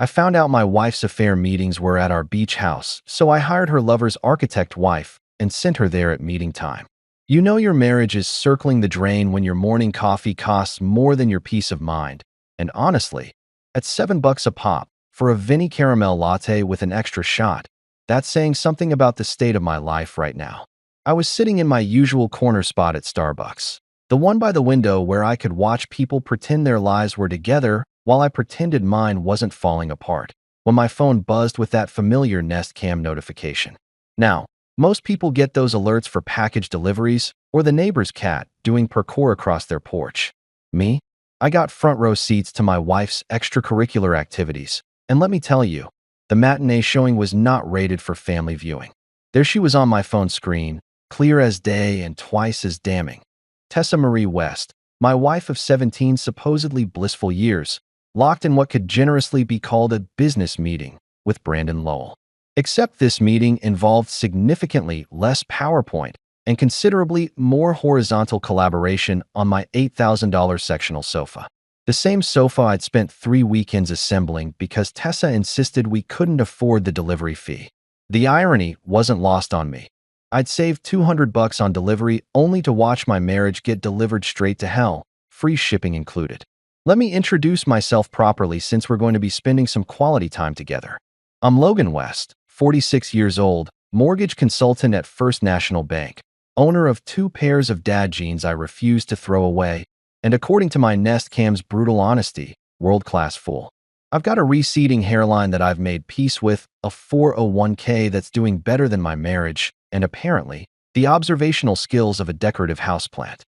I found out my wife's affair meetings were at our beach house, so I hired her lover's architect wife and sent her there at meeting time. You know your marriage is circling the drain when your morning coffee costs more than your peace of mind. And honestly, at $7 a pop for a Vinny caramel latte with an extra shot, that's saying something about the state of my life right now. I was sitting in my usual corner spot at Starbucks, the one by the window where I could watch people pretend their lives were together while I pretended mine wasn't falling apart, when my phone buzzed with that familiar Nest Cam notification. Now, most people get those alerts for package deliveries or the neighbor's cat doing parkour across their porch. Me? I got front row seats to my wife's extracurricular activities, and let me tell you, the matinee showing was not rated for family viewing. There she was on my phone screen, clear as day and twice as damning. Tessa Marie West, my wife of 17 supposedly blissful years, locked in what could generously be called a business meeting with Brandon Lowell. Except this meeting involved significantly less PowerPoint and considerably more horizontal collaboration on my $8,000 sectional sofa. The same sofa I'd spent 3 weekends assembling because Tessa insisted we couldn't afford the delivery fee. The irony wasn't lost on me. I'd saved $200 on delivery only to watch my marriage get delivered straight to hell, free shipping included. Let me introduce myself properly since we're going to be spending some quality time together. I'm Logan West, 46 years old, mortgage consultant at First National Bank, owner of 2 pairs of dad jeans I refuse to throw away, and according to my Nest Cam's brutal honesty, world-class fool. I've got a receding hairline that I've made peace with, a 401k that's doing better than my marriage, and apparently, the observational skills of a decorative houseplant.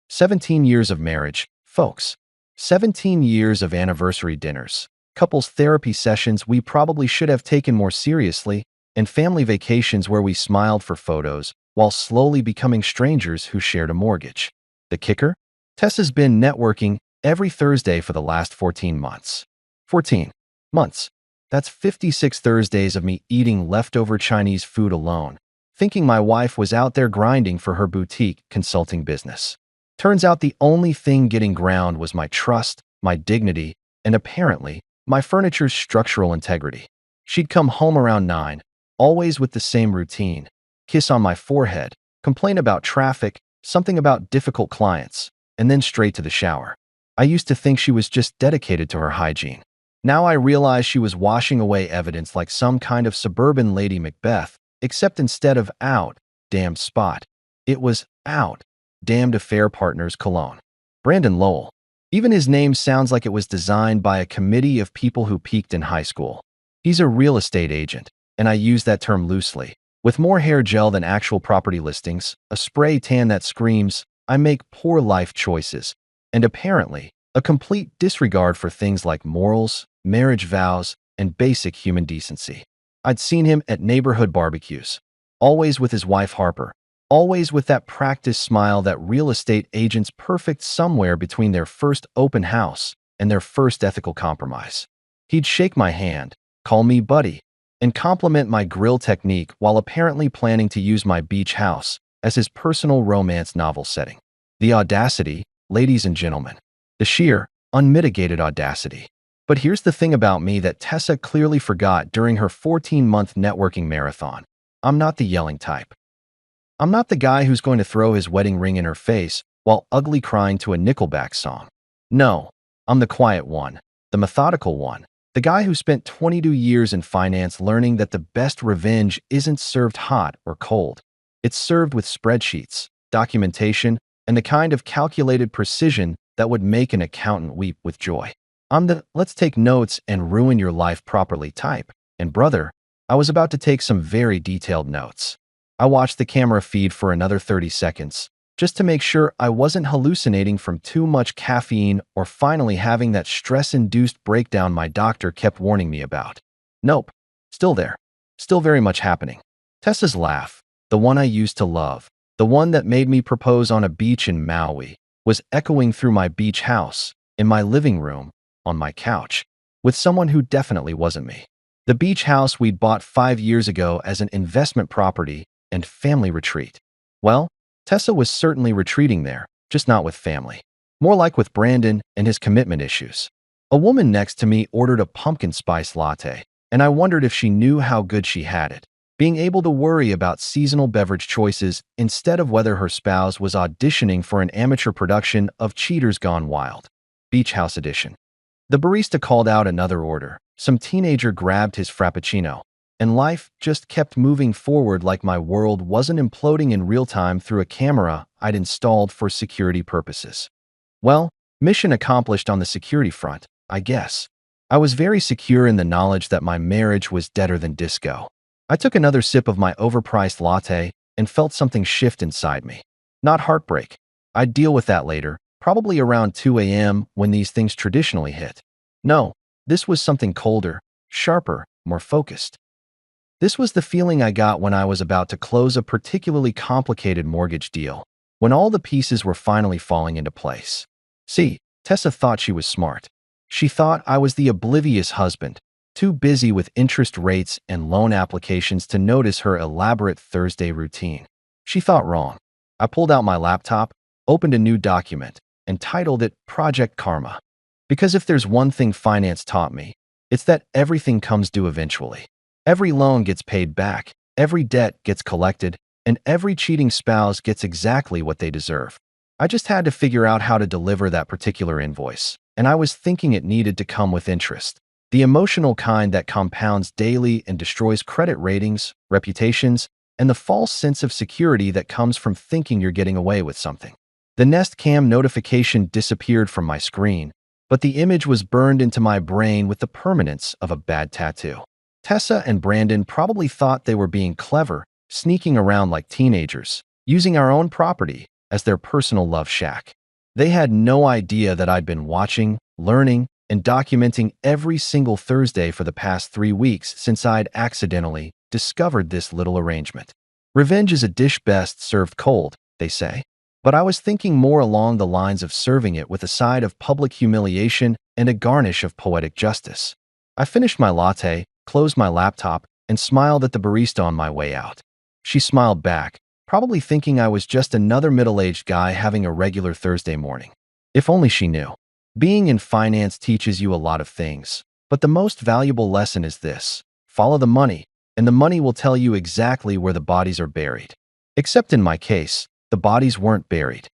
17 years of marriage, folks. 17 years of anniversary dinners, couples therapy sessions we probably should have taken more seriously, and family vacations where we smiled for photos while slowly becoming strangers who shared a mortgage. The kicker? Tessa's been networking every Thursday for the last 14 months. 14 months. That's 56 Thursdays of me eating leftover Chinese food alone, thinking my wife was out there grinding for her boutique consulting business. Turns out the only thing getting ground was my trust, my dignity, and apparently, my furniture's structural integrity. She'd come home around 9, always with the same routine: kiss on my forehead, complain about traffic, something about difficult clients, and then straight to the shower. I used to think she was just dedicated to her hygiene. Now I realize she was washing away evidence like some kind of suburban Lady Macbeth, except instead of out, damned spot, it was out, damned affair partner's cologne. Brandon Lowell. Even his name sounds like it was designed by a committee of people who peaked in high school. He's a real estate agent, and I use that term loosely. With more hair gel than actual property listings, a spray tan that screams, I make poor life choices, and apparently, a complete disregard for things like morals, marriage vows, and basic human decency. I'd seen him at neighborhood barbecues, always with his wife Harper, always with that practiced smile that real estate agents perfect somewhere between their first open house and their first ethical compromise. He'd shake my hand, call me buddy, and compliment my grill technique while apparently planning to use my beach house as his personal romance novel setting. The audacity, ladies and gentlemen. The sheer, unmitigated audacity. But here's the thing about me that Tessa clearly forgot during her 14-month networking marathon. I'm not the yelling type. I'm not the guy who's going to throw his wedding ring in her face while ugly crying to a Nickelback song. No, I'm the quiet one, the methodical one, the guy who spent 22 years in finance learning that the best revenge isn't served hot or cold. It's served with spreadsheets, documentation, and the kind of calculated precision that would make an accountant weep with joy. I'm the let's take notes and ruin your life properly type. And brother, I was about to take some very detailed notes. I watched the camera feed for another 30 seconds, just to make sure I wasn't hallucinating from too much caffeine or finally having that stress-induced breakdown my doctor kept warning me about. Nope, still there, still very much happening. Tessa's laugh, the one I used to love, the one that made me propose on a beach in Maui, was echoing through my beach house, in my living room, on my couch, with someone who definitely wasn't me. The beach house we'd bought 5 years ago as an investment property and family retreat. Well, Tessa was certainly retreating there, just not with family. More like with Brandon and his commitment issues. A woman next to me ordered a pumpkin spice latte, and I wondered if she knew how good she had it. Being able to worry about seasonal beverage choices instead of whether her spouse was auditioning for an amateur production of Cheaters Gone Wild. Beach House Edition. The barista called out another order. Some teenager grabbed his frappuccino, and life just kept moving forward like my world wasn't imploding in real time through a camera I'd installed for security purposes. Well, mission accomplished on the security front, I guess. I was very secure in the knowledge that my marriage was deader than disco. I took another sip of my overpriced latte and felt something shift inside me. Not heartbreak. I'd deal with that later, probably around 2 a.m. when these things traditionally hit. No, this was something colder, sharper, more focused. This was the feeling I got when I was about to close a particularly complicated mortgage deal, when all the pieces were finally falling into place. See, Tessa thought she was smart. She thought I was the oblivious husband, too busy with interest rates and loan applications to notice her elaborate Thursday routine. She thought wrong. I pulled out my laptop, opened a new document, and titled it Project Karma. Because if there's one thing finance taught me, it's that everything comes due eventually. Every loan gets paid back, every debt gets collected, and every cheating spouse gets exactly what they deserve. I just had to figure out how to deliver that particular invoice, and I was thinking it needed to come with interest. The emotional kind that compounds daily and destroys credit ratings, reputations, and the false sense of security that comes from thinking you're getting away with something. The Nest Cam notification disappeared from my screen, but the image was burned into my brain with the permanence of a bad tattoo. Tessa and Brandon probably thought they were being clever, sneaking around like teenagers, using our own property as their personal love shack. They had no idea that I'd been watching, learning, and documenting every single Thursday for the past 3 weeks since I'd accidentally discovered this little arrangement. Revenge is a dish best served cold, they say. But I was thinking more along the lines of serving it with a side of public humiliation and a garnish of poetic justice. I finished my latte, closed my laptop, and smiled at the barista on my way out. She smiled back, probably thinking I was just another middle-aged guy having a regular Thursday morning. If only she knew. Being in finance teaches you a lot of things, but the most valuable lesson is this: follow the money, and the money will tell you exactly where the bodies are buried. Except in my case, the bodies weren't buried.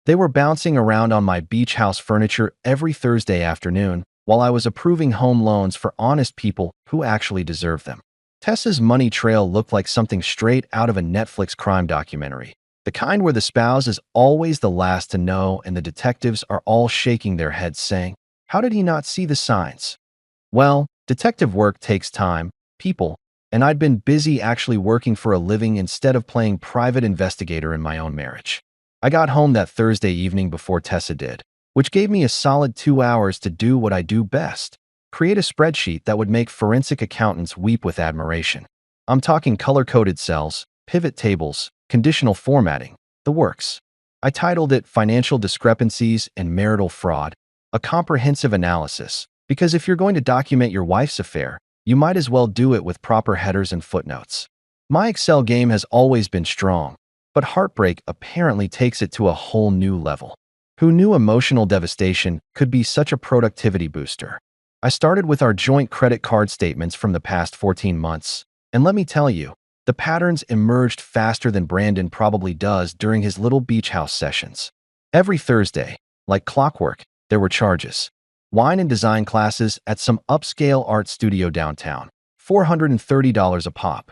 They were bouncing around on my beach house furniture every Thursday afternoon while I was approving home loans for honest people who actually deserve them. Tessa's money trail looked like something straight out of a Netflix crime documentary. The kind where the spouse is always the last to know and the detectives are all shaking their heads saying, "How did he not see the signs?" Well, detective work takes time, people, and I'd been busy actually working for a living instead of playing private investigator in my own marriage. I got home that Thursday evening before Tessa did, which gave me a solid 2 hours to do what I do best: create a spreadsheet that would make forensic accountants weep with admiration. I'm talking color-coded cells, pivot tables, conditional formatting, the works. I titled it Financial Discrepancies and Marital Fraud, a Comprehensive Analysis, because if you're going to document your wife's affair, you might as well do it with proper headers and footnotes. My Excel game has always been strong, but heartbreak apparently takes it to a whole new level. Who knew emotional devastation could be such a productivity booster? I started with our joint credit card statements from the past 14 months, and let me tell you, the patterns emerged faster than Brandon probably does during his little beach house sessions. Every Thursday, like clockwork, there were charges. Wine and design classes at some upscale art studio downtown, $430 a pop.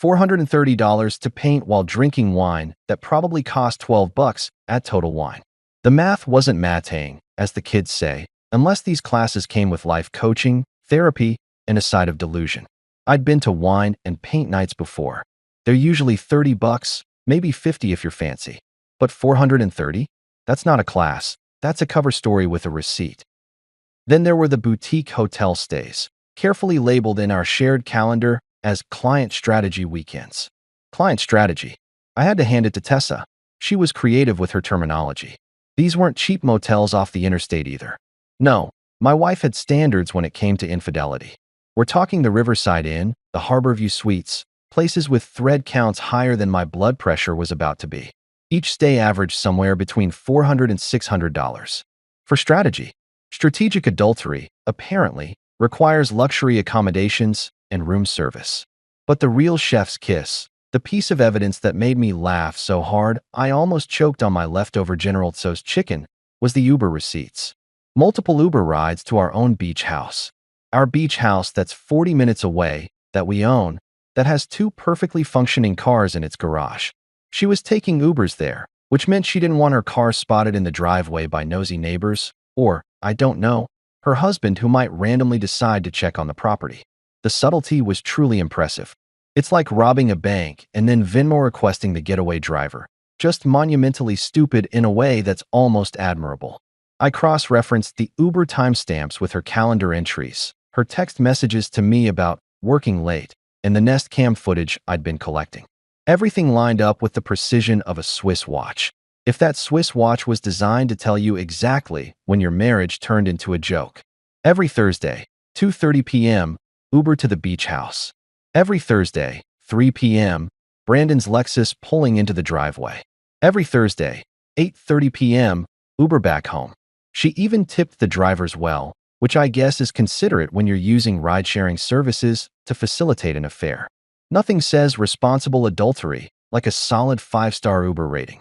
$430 to paint while drinking wine that probably cost $12 at Total Wine. The math wasn't mathing, as the kids say, unless these classes came with life coaching, therapy, and a side of delusion. I'd been to wine and paint nights before. They're usually $30, maybe $50 if you're fancy. But $430? That's not a class. That's a cover story with a receipt. Then there were the boutique hotel stays, carefully labeled in our shared calendar as client strategy weekends. Client strategy. I had to hand it to Tessa. She was creative with her terminology. These weren't cheap motels off the interstate either. No, my wife had standards when it came to infidelity. We're talking the Riverside Inn, the Harborview Suites, places with thread counts higher than my blood pressure was about to be. Each stay averaged somewhere between $400 and $600. For strategy, Strategic adultery, apparently, requires luxury accommodations and room service. But the real chef's kiss, the piece of evidence that made me laugh so hard I almost choked on my leftover General Tso's chicken, was the Uber receipts. Multiple Uber rides to our own beach house. Our beach house that's 40 minutes away, that we own, that has two perfectly functioning cars in its garage. She was taking Ubers there, which meant she didn't want her car spotted in the driveway by nosy neighbors, or, I don't know, her husband who might randomly decide to check on the property. The subtlety was truly impressive. It's like robbing a bank and then Venmo requesting the getaway driver. Just monumentally stupid in a way that's almost admirable. I cross-referenced the Uber timestamps with her calendar entries, her text messages to me about working late, and the Nest Cam footage I'd been collecting. Everything lined up with the precision of a Swiss watch. If that Swiss watch was designed to tell you exactly when your marriage turned into a joke. Every Thursday, 2:30 p.m., Uber to the beach house. Every Thursday, 3 p.m., Brandon's Lexus pulling into the driveway. Every Thursday, 8:30 p.m., Uber back home. She even tipped the drivers well, which I guess is considerate when you're using ride-sharing services to facilitate an affair. Nothing says responsible adultery like a solid 5-star Uber rating.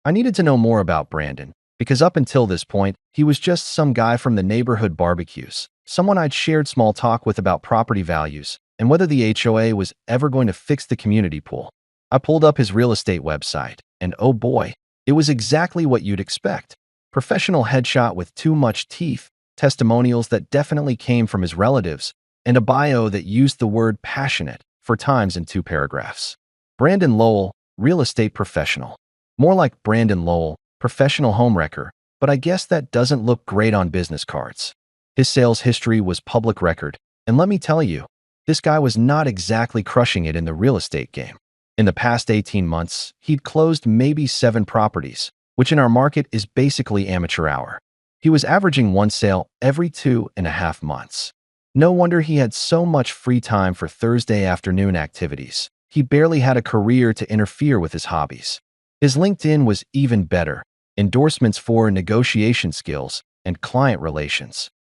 I needed to know more about Brandon, because up until this point, he was just some guy from the neighborhood barbecues, someone I'd shared small talk with about property values and whether the HOA was ever going to fix the community pool. I pulled up his real estate website, and oh boy, it was exactly what you'd expect. Professional headshot with too much teeth, testimonials that definitely came from his relatives, and a bio that used the word passionate 4 times in 2 paragraphs. Brandon Lowell, real estate professional. More like Brandon Lowell, professional homewrecker, but I guess that doesn't look great on business cards. His sales history was public record, and let me tell you, this guy was not exactly crushing it in the real estate game. In the past 18 months, he'd closed maybe 7 properties, which in our market is basically amateur hour. He was averaging 1 sale every 2.5 months. No wonder he had so much free time for Thursday afternoon activities. He barely had a career to interfere with his hobbies. His LinkedIn was even better, endorsements for negotiation skills and client relations.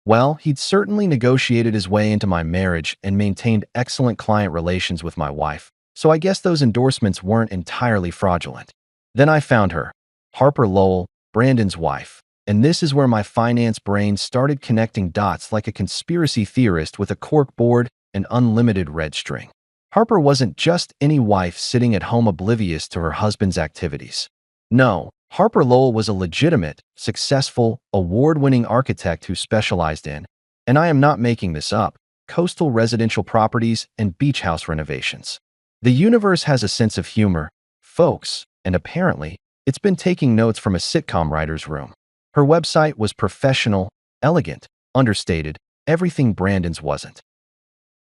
Well, he'd certainly negotiated his way into my marriage and maintained excellent client relations with my wife, so I guess those endorsements weren't entirely fraudulent. Then I found her, Harper Lowell, Brandon's wife, and this is where my finance brain started connecting dots like a conspiracy theorist with a cork board and unlimited red string. Harper wasn't just any wife sitting at home oblivious to her husband's activities. No, Harper Lowell was a legitimate, successful, award-winning architect who specialized in, and I am not making this up, coastal residential properties and beach house renovations. The universe has a sense of humor, folks, and apparently, it's been taking notes from a sitcom writer's room. Her website was professional, elegant, understated, everything Brandon's wasn't.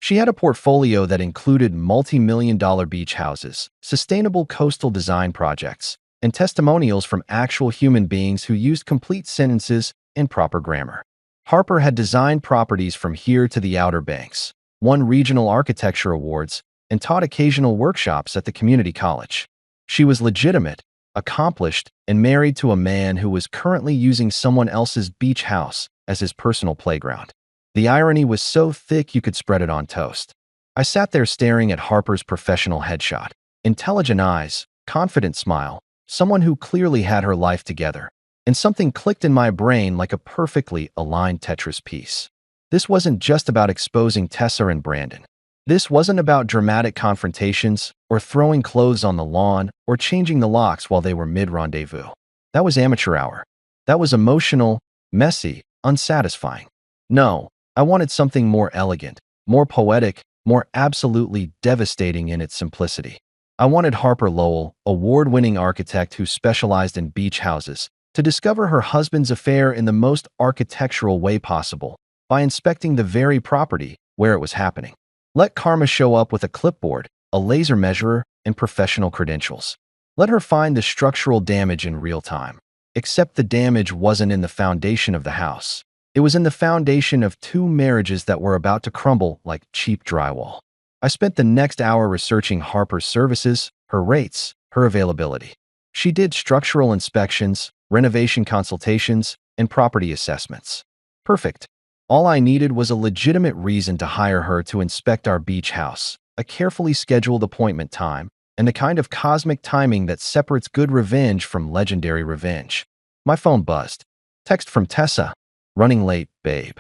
She had a portfolio that included multi-million-dollar beach houses, sustainable coastal design projects, and testimonials from actual human beings who used complete sentences and proper grammar. Harper had designed properties from here to the Outer Banks, won regional architecture awards, and taught occasional workshops at the community college. She was legitimate, accomplished, and married to a man who was currently using someone else's beach house as his personal playground. The irony was so thick you could spread it on toast. I sat there staring at Harper's professional headshot. Intelligent eyes, confident smile, someone who clearly had her life together. And something clicked in my brain like a perfectly aligned Tetris piece. This wasn't just about exposing Tessa and Brandon. This wasn't about dramatic confrontations, or throwing clothes on the lawn, or changing the locks while they were mid-rendezvous. That was amateur hour. That was emotional, messy, unsatisfying. No, I wanted something more elegant, more poetic, more absolutely devastating in its simplicity. I wanted Harper Lowell, award-winning architect who specialized in beach houses, to discover her husband's affair in the most architectural way possible, by inspecting the very property where it was happening. Let karma show up with a clipboard, a laser measurer, and professional credentials. Let her find the structural damage in real time. Except the damage wasn't in the foundation of the house. It was in the foundation of 2 marriages that were about to crumble like cheap drywall. I spent the next hour researching Harper's services, her rates, her availability. She did structural inspections, renovation consultations, and property assessments. Perfect. All I needed was a legitimate reason to hire her to inspect our beach house, a carefully scheduled appointment time, and the kind of cosmic timing that separates good revenge from legendary revenge. My phone buzzed. Text from Tessa. Running late, babe.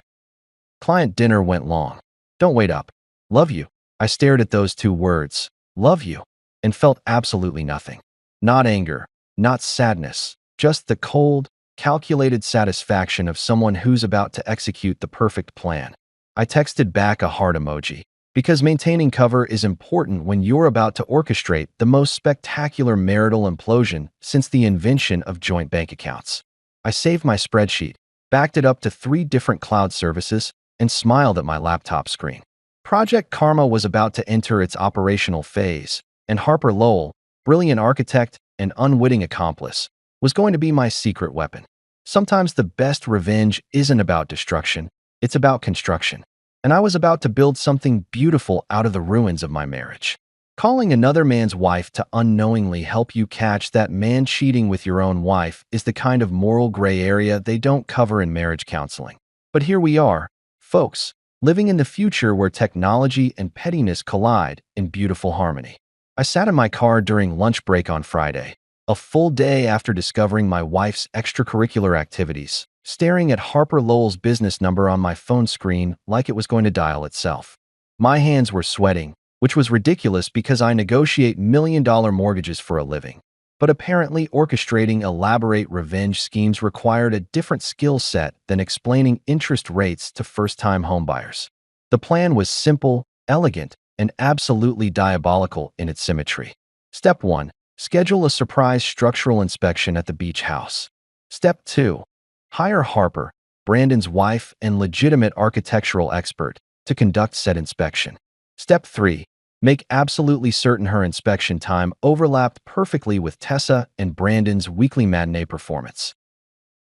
Client dinner went long. Don't wait up. Love you. I stared at those two words, love you, and felt absolutely nothing. Not anger, not sadness, just the cold, calculated satisfaction of someone who's about to execute the perfect plan. I texted back a heart emoji, because maintaining cover is important when you're about to orchestrate the most spectacular marital implosion since the invention of joint bank accounts. I saved my spreadsheet, backed it up to 3 different cloud services, and smiled at my laptop screen. Project Karma was about to enter its operational phase, and Harper Lowell, brilliant architect and unwitting accomplice, was going to be my secret weapon. Sometimes the best revenge isn't about destruction, it's about construction. And I was about to build something beautiful out of the ruins of my marriage. Calling another man's wife to unknowingly help you catch that man cheating with your own wife is the kind of moral gray area they don't cover in marriage counseling. But here we are, folks, living in the future where technology and pettiness collide in beautiful harmony. I sat in my car during lunch break on Friday, a full day after discovering my wife's extracurricular activities, staring at Harper Lowell's business number on my phone screen like it was going to dial itself. My hands were sweating, which was ridiculous because I negotiate million-dollar mortgages for a living. But apparently orchestrating elaborate revenge schemes required a different skill set than explaining interest rates to first-time homebuyers. The plan was simple, elegant, and absolutely diabolical in its symmetry. Step 1. Schedule a surprise structural inspection at the beach house. Step 2. Hire Harper, Brandon's wife and legitimate architectural expert, to conduct said inspection. Step 3. Make absolutely certain her inspection time overlapped perfectly with Tessa and Brandon's weekly matinee performance.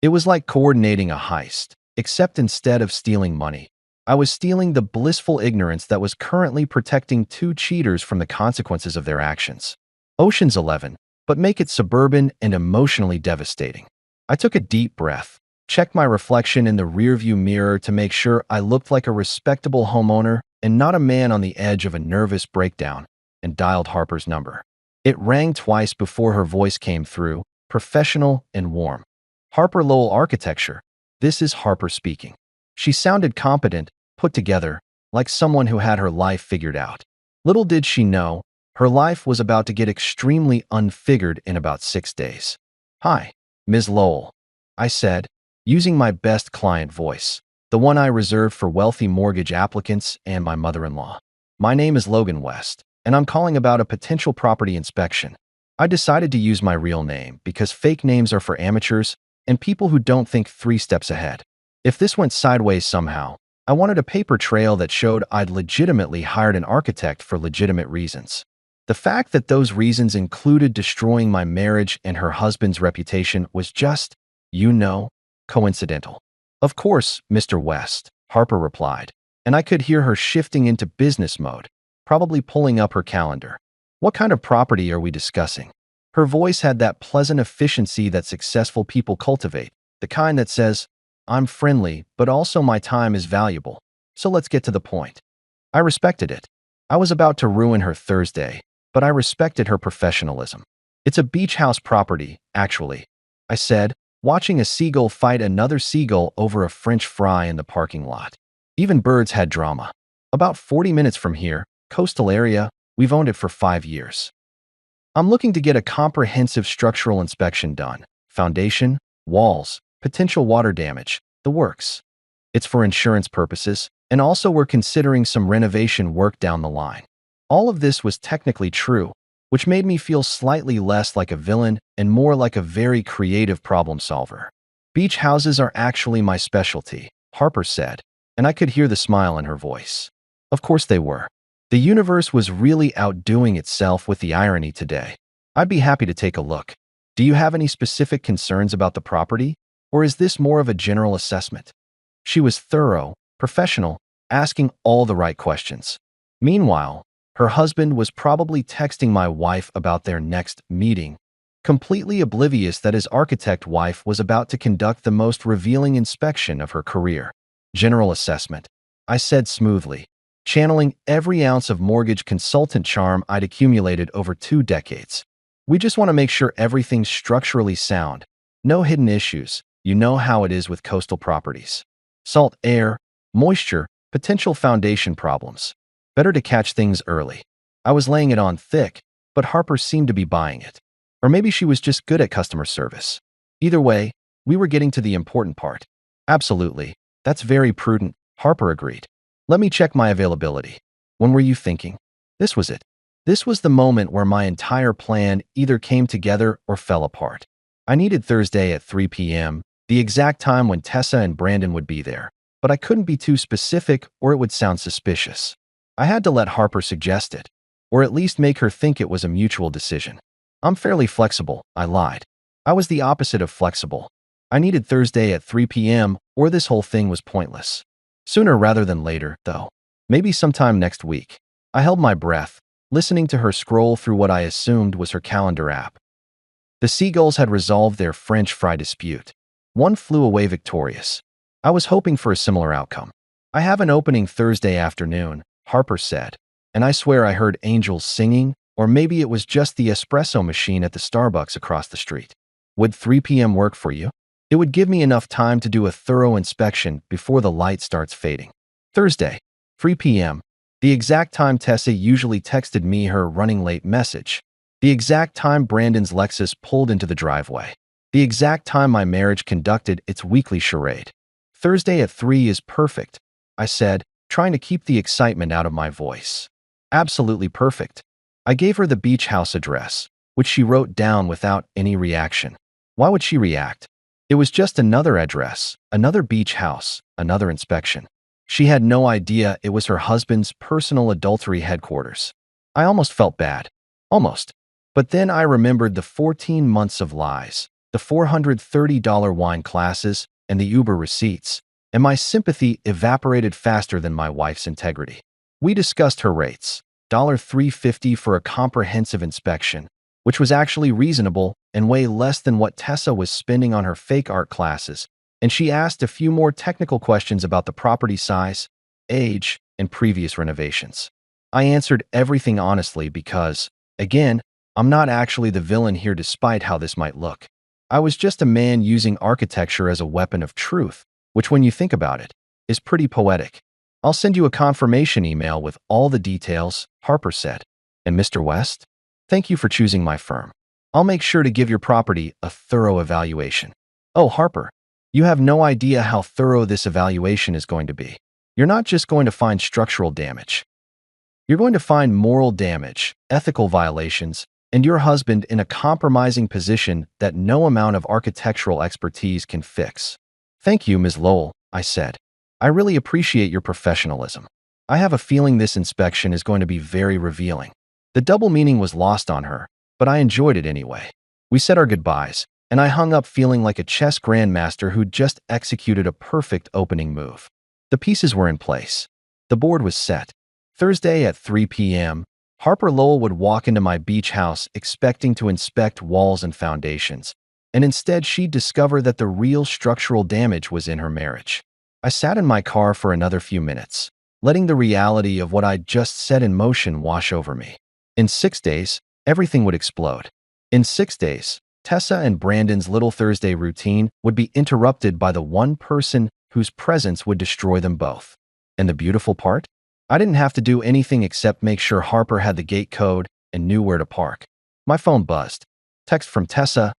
It was like coordinating a heist, except instead of stealing money, I was stealing the blissful ignorance that was currently protecting 2 cheaters from the consequences of their actions. Ocean's 11, but make it suburban and emotionally devastating. I took a deep breath, checked my reflection in the rearview mirror to make sure I looked like a respectable homeowner and not a man on the edge of a nervous breakdown, and dialed Harper's number. It rang twice before her voice came through, professional and warm. Harper Lowell Architecture. This is Harper speaking. She sounded competent, put together, like someone who had her life figured out. Little did she know, her life was about to get extremely unfigured in about 6 days. Hi, Ms. Lowell, I said, using my best client voice, the one I reserve for wealthy mortgage applicants and my mother-in-law. My name is Logan West, and I'm calling about a potential property inspection. I decided to use my real name because fake names are for amateurs and people who don't think 3 steps ahead. If this went sideways somehow, I wanted a paper trail that showed I'd legitimately hired an architect for legitimate reasons. The fact that those reasons included destroying my marriage and her husband's reputation was just, coincidental. Of course, Mr. West, Harper replied, and I could hear her shifting into business mode, probably pulling up her calendar. What kind of property are we discussing? Her voice had that pleasant efficiency that successful people cultivate, the kind that says, I'm friendly, but also my time is valuable, so let's get to the point. I respected it. I was about to ruin her Thursday, but I respected her professionalism. It's a beach house property, actually, I said, watching a seagull fight another seagull over a French fry in the parking lot. Even birds had drama. About 40 minutes from here, coastal area, we've owned it for 5 years. I'm looking to get a comprehensive structural inspection done. Foundation, walls, potential water damage, the works. It's for insurance purposes, and also we're considering some renovation work down the line. All of this was technically true, which made me feel slightly less like a villain and more like a very creative problem solver. Beach houses are actually my specialty, Harper said, and I could hear the smile in her voice. Of course they were. The universe was really outdoing itself with the irony today. I'd be happy to take a look. Do you have any specific concerns about the property, or is this more of a general assessment? She was thorough, professional, asking all the right questions. Meanwhile, her husband was probably texting my wife about their next meeting, completely oblivious that his architect wife was about to conduct the most revealing inspection of her career. General assessment, I said smoothly, channeling every ounce of mortgage consultant charm I'd accumulated over 2 decades. We just want to make sure everything's structurally sound. No hidden issues. You know how it is with coastal properties. Salt, air, moisture, potential foundation problems. Better to catch things early. I was laying it on thick, but Harper seemed to be buying it. Or maybe she was just good at customer service. Either way, we were getting to the important part. Absolutely. That's very prudent, Harper agreed. Let me check my availability. When were you thinking? This was it. This was the moment where my entire plan either came together or fell apart. I needed Thursday at 3 p.m., the exact time when Tessa and Brandon would be there, but I couldn't be too specific or it would sound suspicious. I had to let Harper suggest it, or at least make her think it was a mutual decision. I'm fairly flexible, I lied. I was the opposite of flexible. I needed Thursday at 3 p.m. or this whole thing was pointless. Sooner rather than later, though. Maybe sometime next week. I held my breath, listening to her scroll through what I assumed was her calendar app. The Seagulls had resolved their French fry dispute. One flew away victorious. I was hoping for a similar outcome. I have an opening Thursday afternoon, Harper said, and I swear I heard angels singing, or maybe it was just the espresso machine at the Starbucks across the street. Would 3 p.m. work for you? It would give me enough time to do a thorough inspection before the light starts fading. Thursday, 3 p.m., the exact time Tessa usually texted me her running late message. The exact time Brandon's Lexus pulled into the driveway. The exact time my marriage conducted its weekly charade. Thursday at 3 is perfect, I said, trying to keep the excitement out of my voice. Absolutely perfect. I gave her the beach house address, which she wrote down without any reaction. Why would she react? It was just another address, another beach house, another inspection. She had no idea it was her husband's personal adultery headquarters. I almost felt bad. Almost. But then I remembered the 14 months of lies, the $430 wine classes, and the Uber receipts, and my sympathy evaporated faster than my wife's integrity. We discussed her rates, $350 for a comprehensive inspection, which was actually reasonable and way less than what Tessa was spending on her fake art classes, and she asked a few more technical questions about the property size, age, and previous renovations. I answered everything honestly because, again, I'm not actually the villain here despite how this might look. I was just a man using architecture as a weapon of truth, which when you think about it, is pretty poetic. I'll send you a confirmation email with all the details, Harper said. And Mr. West? Thank you for choosing my firm. I'll make sure to give your property a thorough evaluation. Oh, Harper, you have no idea how thorough this evaluation is going to be. You're not just going to find structural damage. You're going to find moral damage, ethical violations, and your husband in a compromising position that no amount of architectural expertise can fix. Thank you, Ms. Lowell, I said. I really appreciate your professionalism. I have a feeling this inspection is going to be very revealing. The double meaning was lost on her, but I enjoyed it anyway. We said our goodbyes, and I hung up feeling like a chess grandmaster who'd just executed a perfect opening move. The pieces were in place. The board was set. Thursday at 3 p.m., Harper Lowell would walk into my beach house expecting to inspect walls and foundations, and instead she'd discover that the real structural damage was in her marriage. I sat in my car for another few minutes, letting the reality of what I'd just set in motion wash over me. In 6 days, everything would explode. In 6 days, Tessa and Brandon's little Thursday routine would be interrupted by the one person whose presence would destroy them both. And the beautiful part? I didn't have to do anything except make sure Harper had the gate code and knew where to park. My phone buzzed. Text from Tessa.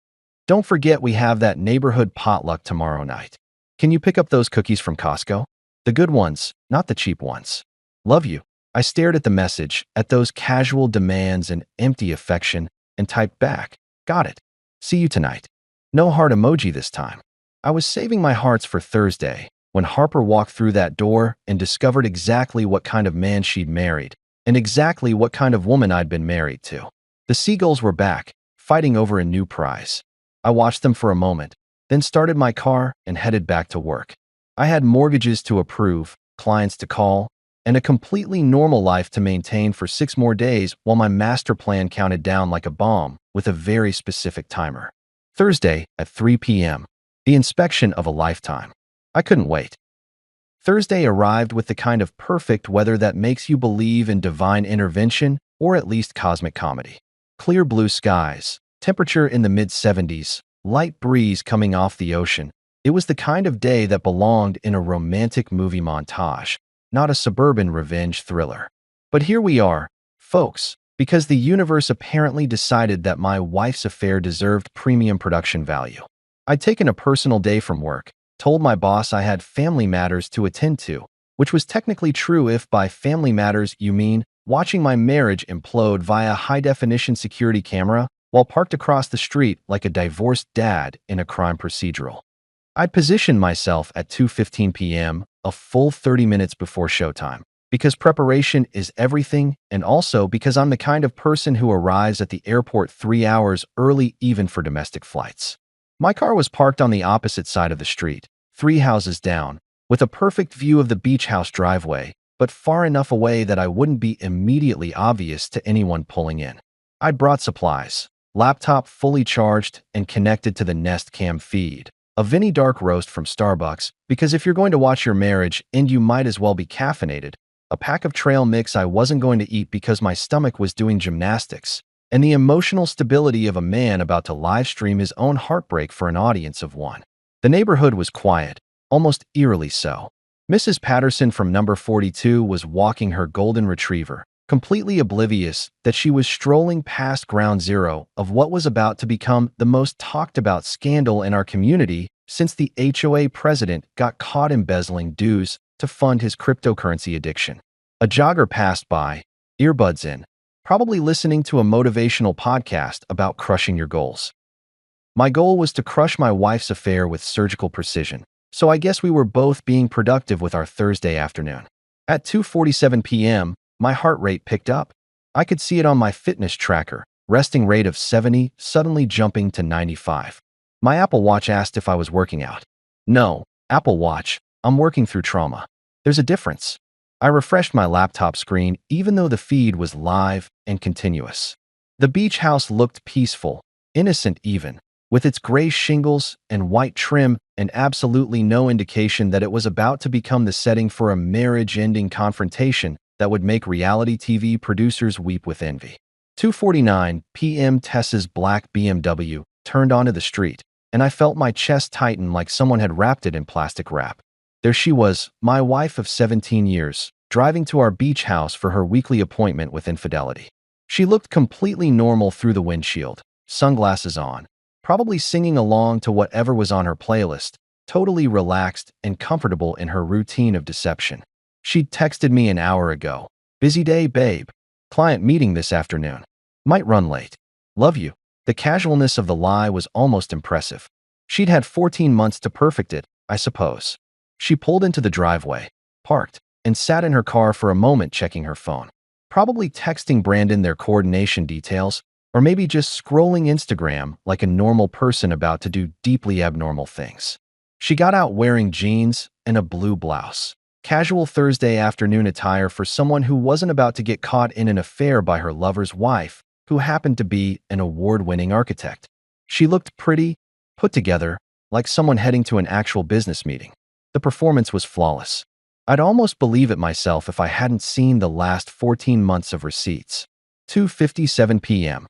Don't forget we have that neighborhood potluck tomorrow night. Can you pick up those cookies from Costco? The good ones, not the cheap ones. Love you. I stared at the message, at those casual demands and empty affection, and typed back. Got it. See you tonight. No heart emoji this time. I was saving my hearts for Thursday, when Harper walked through that door and discovered exactly what kind of man she'd married, and exactly what kind of woman I'd been married to. The Seagulls were back, fighting over a new prize. I watched them for a moment, then started my car and headed back to work. I had mortgages to approve, clients to call, and a completely normal life to maintain for 6 more days while my master plan counted down like a bomb with a very specific timer. Thursday at 3 p.m. The inspection of a lifetime. I couldn't wait. Thursday arrived with the kind of perfect weather that makes you believe in divine intervention or at least cosmic comedy. Clear blue skies, temperature in the mid-70s, light breeze coming off the ocean. It was the kind of day that belonged in a romantic movie montage, not a suburban revenge thriller. But here we are, folks, because the universe apparently decided that my wife's affair deserved premium production value. I'd taken a personal day from work, told my boss I had family matters to attend to, which was technically true if by family matters you mean watching my marriage implode via high-definition security camera while parked across the street like a divorced dad in a crime procedural. I'd positioned myself at 2:15 p.m., a full 30 minutes before showtime, because preparation is everything and also because I'm the kind of person who arrives at the airport 3 hours early even for domestic flights. My car was parked on the opposite side of the street, 3 houses down, with a perfect view of the beach house driveway, but far enough away that I wouldn't be immediately obvious to anyone pulling in. I'd brought supplies, laptop fully charged and connected to the Nest Cam feed, a Vinny Dark Roast from Starbucks, because if you're going to watch your marriage and you might as well be caffeinated, a pack of trail mix I wasn't going to eat because my stomach was doing gymnastics, and the emotional stability of a man about to live stream his own heartbreak for an audience of one. The neighborhood was quiet, almost eerily so. Mrs. Patterson from number 42 was walking her golden retriever, completely oblivious that she was strolling past ground zero of what was about to become the most talked about scandal in our community since the HOA president got caught embezzling dues to fund his cryptocurrency addiction. A jogger passed by, earbuds in, probably listening to a motivational podcast about crushing your goals. My goal was to crush my wife's affair with surgical precision, so I guess we were both being productive with our Thursday afternoon. At 2:47 p.m., my heart rate picked up. I could see it on my fitness tracker, resting rate of 70, suddenly jumping to 95. My Apple Watch asked if I was working out. No, Apple Watch, I'm working through trauma. There's a difference. I refreshed my laptop screen even though the feed was live and continuous. The beach house looked peaceful, innocent even, with its gray shingles and white trim and absolutely no indication that it was about to become the setting for a marriage-ending confrontation that would make reality TV producers weep with envy. 2:49 p.m. Tessa's black BMW turned onto the street, and I felt my chest tighten like someone had wrapped it in plastic wrap. There she was, my wife of 17 years, driving to our beach house for her weekly appointment with infidelity. She looked completely normal through the windshield, sunglasses on, probably singing along to whatever was on her playlist, totally relaxed and comfortable in her routine of deception. She'd texted me an hour ago. Busy day, babe. Client meeting this afternoon. Might run late. Love you. The casualness of the lie was almost impressive. She'd had 14 months to perfect it, I suppose. She pulled into the driveway, parked, and sat in her car for a moment checking her phone. Probably texting Brandon their coordination details, or maybe just scrolling Instagram like a normal person about to do deeply abnormal things. She got out wearing jeans and a blue blouse. Casual Thursday afternoon attire for someone who wasn't about to get caught in an affair by her lover's wife, who happened to be an award-winning architect. She looked pretty, put together, like someone heading to an actual business meeting. The performance was flawless. I'd almost believe it myself if I hadn't seen the last 14 months of receipts. 2:57 p.m.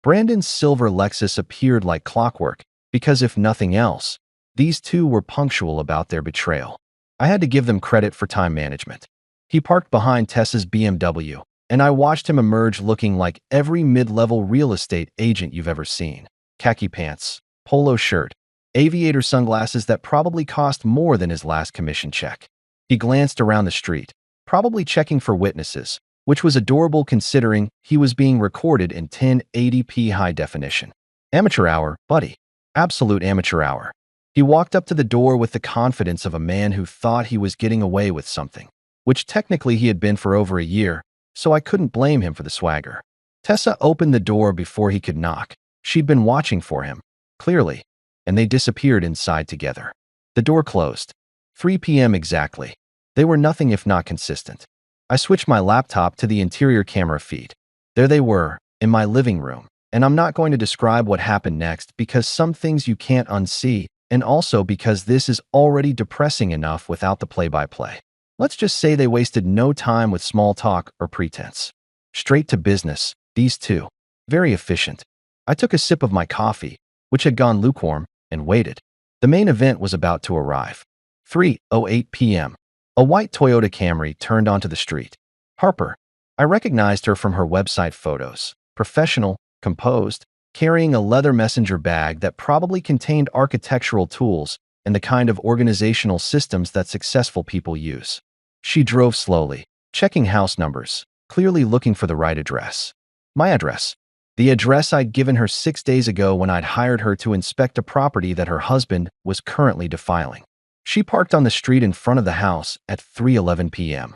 Brandon's silver Lexus appeared like clockwork, because if nothing else, these two were punctual about their betrayal. I had to give them credit for time management. He parked behind Tessa's BMW, and I watched him emerge looking like every mid-level real estate agent you've ever seen. Khaki pants, polo shirt, aviator sunglasses that probably cost more than his last commission check. He glanced around the street, probably checking for witnesses, which was adorable considering he was being recorded in 1080p high definition. Amateur hour, buddy. Absolute amateur hour. He walked up to the door with the confidence of a man who thought he was getting away with something, which technically he had been for over a year, so I couldn't blame him for the swagger. Tessa opened the door before he could knock. She'd been watching for him, clearly, and they disappeared inside together. The door closed. 3 p.m. exactly. They were nothing if not consistent. I switched my laptop to the interior camera feed. There they were, in my living room, And I'm not going to describe what happened next because some things you can't unsee, and also because this is already depressing enough without the play-by-play. Let's just say they wasted no time with small talk or pretense. Straight to business, these two. Very efficient. I took a sip of my coffee, which had gone lukewarm, and waited. The main event was about to arrive. 3:08 p.m. A white Toyota Camry turned onto the street. Harper. I recognized her from her website photos. Professional, composed, carrying a leather messenger bag that probably contained architectural tools and the kind of organizational systems that successful people use. She drove slowly, checking house numbers, clearly looking for the right address. My address. The address I'd given her 6 days ago when I'd hired her to inspect a property that her husband was currently defiling. She parked on the street in front of the house at 3:11 p.m.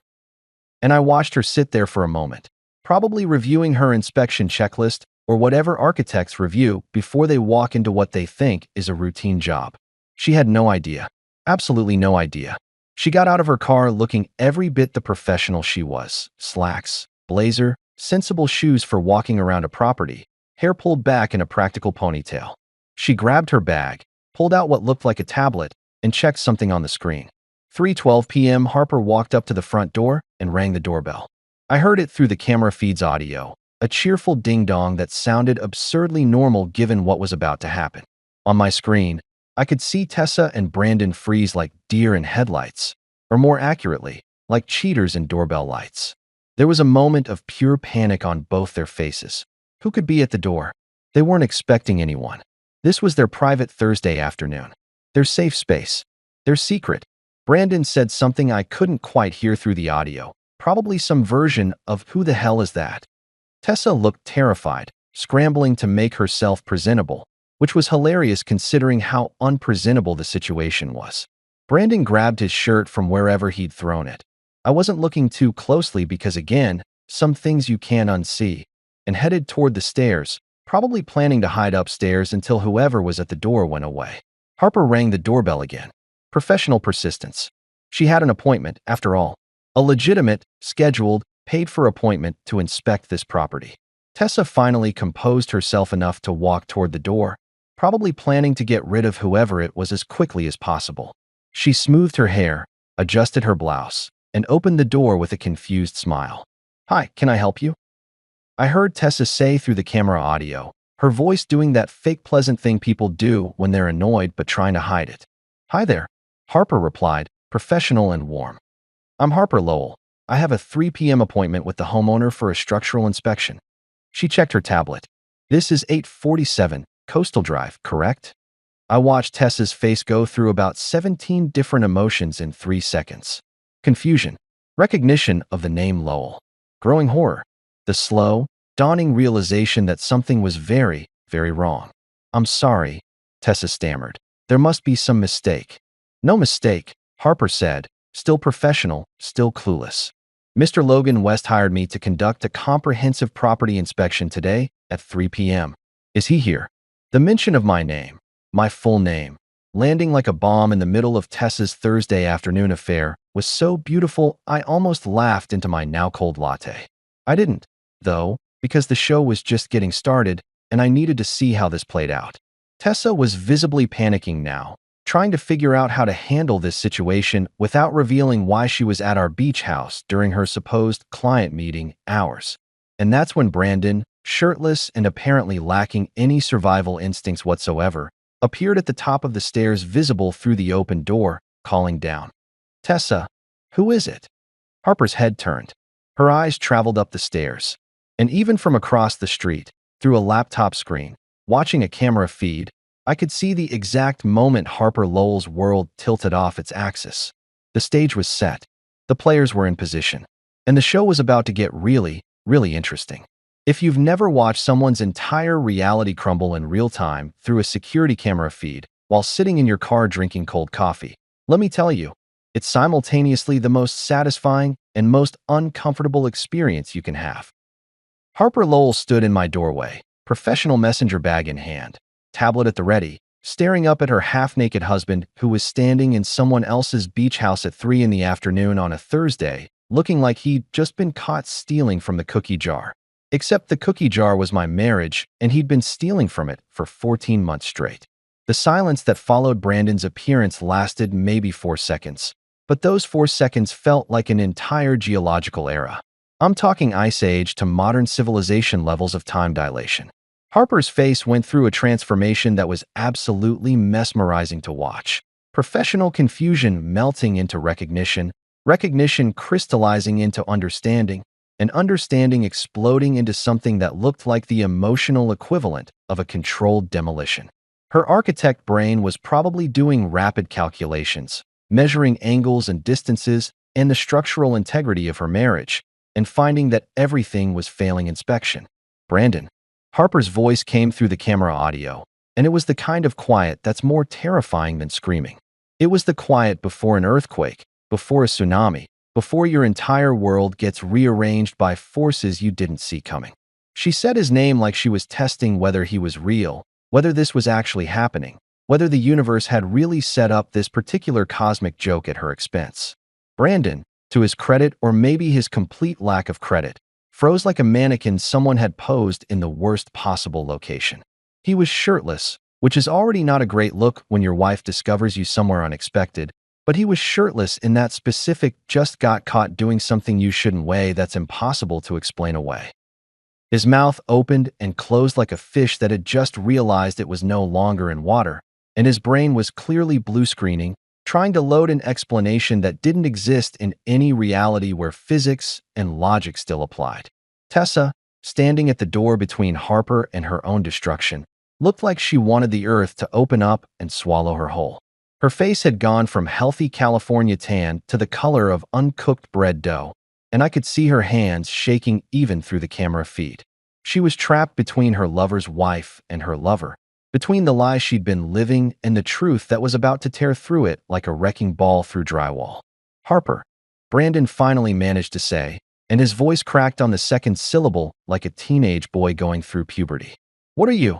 And I watched her sit there for a moment, probably reviewing her inspection checklist or whatever architects review before they walk into what they think is a routine job. She had no idea. Absolutely no idea. She got out of her car looking every bit the professional she was. Slacks, blazer, sensible shoes for walking around a property, hair pulled back in a practical ponytail. She grabbed her bag, pulled out what looked like a tablet, and checked something on the screen. 3:12 p.m. Harper walked up to the front door and rang the doorbell. I heard it through the camera feed's audio, a cheerful ding-dong that sounded absurdly normal given what was about to happen. On my screen, I could see Tessa and Brandon freeze like deer in headlights, or more accurately, like cheaters in doorbell lights. There was a moment of pure panic on both their faces. Who could be at the door? They weren't expecting anyone. This was their private Thursday afternoon. Their safe space. Their secret. Brandon said something I couldn't quite hear through the audio, probably some version of "Who the hell is that?" Tessa looked terrified, scrambling to make herself presentable, which was hilarious considering how unpresentable the situation was. Brandon grabbed his shirt from wherever he'd thrown it. I wasn't looking too closely because, again, some things you can't unsee, and headed toward the stairs, probably planning to hide upstairs until whoever was at the door went away. Harper rang the doorbell again. Professional persistence. She had an appointment, after all. A legitimate, scheduled, paid-for appointment to inspect this property. Tessa finally composed herself enough to walk toward the door, probably planning to get rid of whoever it was as quickly as possible. She smoothed her hair, adjusted her blouse, and opened the door with a confused smile. "Hi, can I help you?" I heard Tessa say through the camera audio, her voice doing that fake pleasant thing people do when they're annoyed but trying to hide it. "Hi there," Harper replied, professional and warm. "I'm Harper Lowell. I have a 3 p.m. appointment with the homeowner for a structural inspection." She checked her tablet. "This is 847 Coastal Drive, correct?" I watched Tessa's face go through about 17 different emotions in 3 seconds. Confusion, recognition of the name Lowell, growing horror, the slow, dawning realization that something was very, very wrong. "I'm sorry," Tessa stammered. "There must be some mistake." "No mistake," Harper said, still professional, still clueless. "Mr. Logan West hired me to conduct a comprehensive property inspection today at 3 p.m. Is he here?" The mention of my name, my full name, landing like a bomb in the middle of Tessa's Thursday afternoon affair, was so beautiful I almost laughed into my now-cold latte. I didn't, though, because the show was just getting started and I needed to see how this played out. Tessa was visibly panicking now, trying to figure out how to handle this situation without revealing why she was at our beach house during her supposed client meeting hours. And that's when Brandon, shirtless and apparently lacking any survival instincts whatsoever, appeared at the top of the stairs visible through the open door, calling down. "Tessa, who is it?" Harper's head turned. Her eyes traveled up the stairs. And even from across the street, through a laptop screen, watching a camera feed, I could see the exact moment Harper Lowell's world tilted off its axis. The stage was set. The players were in position. And the show was about to get really, really interesting. If you've never watched someone's entire reality crumble in real time through a security camera feed while sitting in your car drinking cold coffee, let me tell you, it's simultaneously the most satisfying and most uncomfortable experience you can have. Harper Lowell stood in my doorway, professional messenger bag in hand, tablet at the ready, staring up at her half-naked husband who was standing in someone else's beach house at 3 in the afternoon on a Thursday, looking like he'd just been caught stealing from the cookie jar. Except the cookie jar was my marriage, and he'd been stealing from it for 14 months straight. The silence that followed Brandon's appearance lasted maybe 4 seconds, but those 4 seconds felt like an entire geological era. I'm talking Ice Age to modern civilization levels of time dilation. Harper's face went through a transformation that was absolutely mesmerizing to watch. Professional confusion melting into recognition, recognition crystallizing into understanding, and understanding exploding into something that looked like the emotional equivalent of a controlled demolition. Her architect brain was probably doing rapid calculations, measuring angles and distances and the structural integrity of her marriage, and finding that everything was failing inspection. Brandon. Harper's voice came through the camera audio, and it was the kind of quiet that's more terrifying than screaming. It was the quiet before an earthquake, before a tsunami, before your entire world gets rearranged by forces you didn't see coming. She said his name like she was testing whether he was real, whether this was actually happening, whether the universe had really set up this particular cosmic joke at her expense. Brandon, to his credit or maybe his complete lack of credit, froze like a mannequin someone had posed in the worst possible location. He was shirtless, which is already not a great look when your wife discovers you somewhere unexpected, but he was shirtless in that specific just got caught doing something you shouldn't way that's impossible to explain away. His mouth opened and closed like a fish that had just realized it was no longer in water, and his brain was clearly blue screening, trying to load an explanation that didn't exist in any reality where physics and logic still applied. Tessa, standing at the door between Harper and her own destruction, looked like she wanted the earth to open up and swallow her whole. Her face had gone from healthy California tan to the color of uncooked bread dough, and I could see her hands shaking even through the camera feed. She was trapped between her lover's wife and her lover, between the lie she'd been living and the truth that was about to tear through it like a wrecking ball through drywall. Harper, Brandon finally managed to say, and his voice cracked on the second syllable like a teenage boy going through puberty. What are you?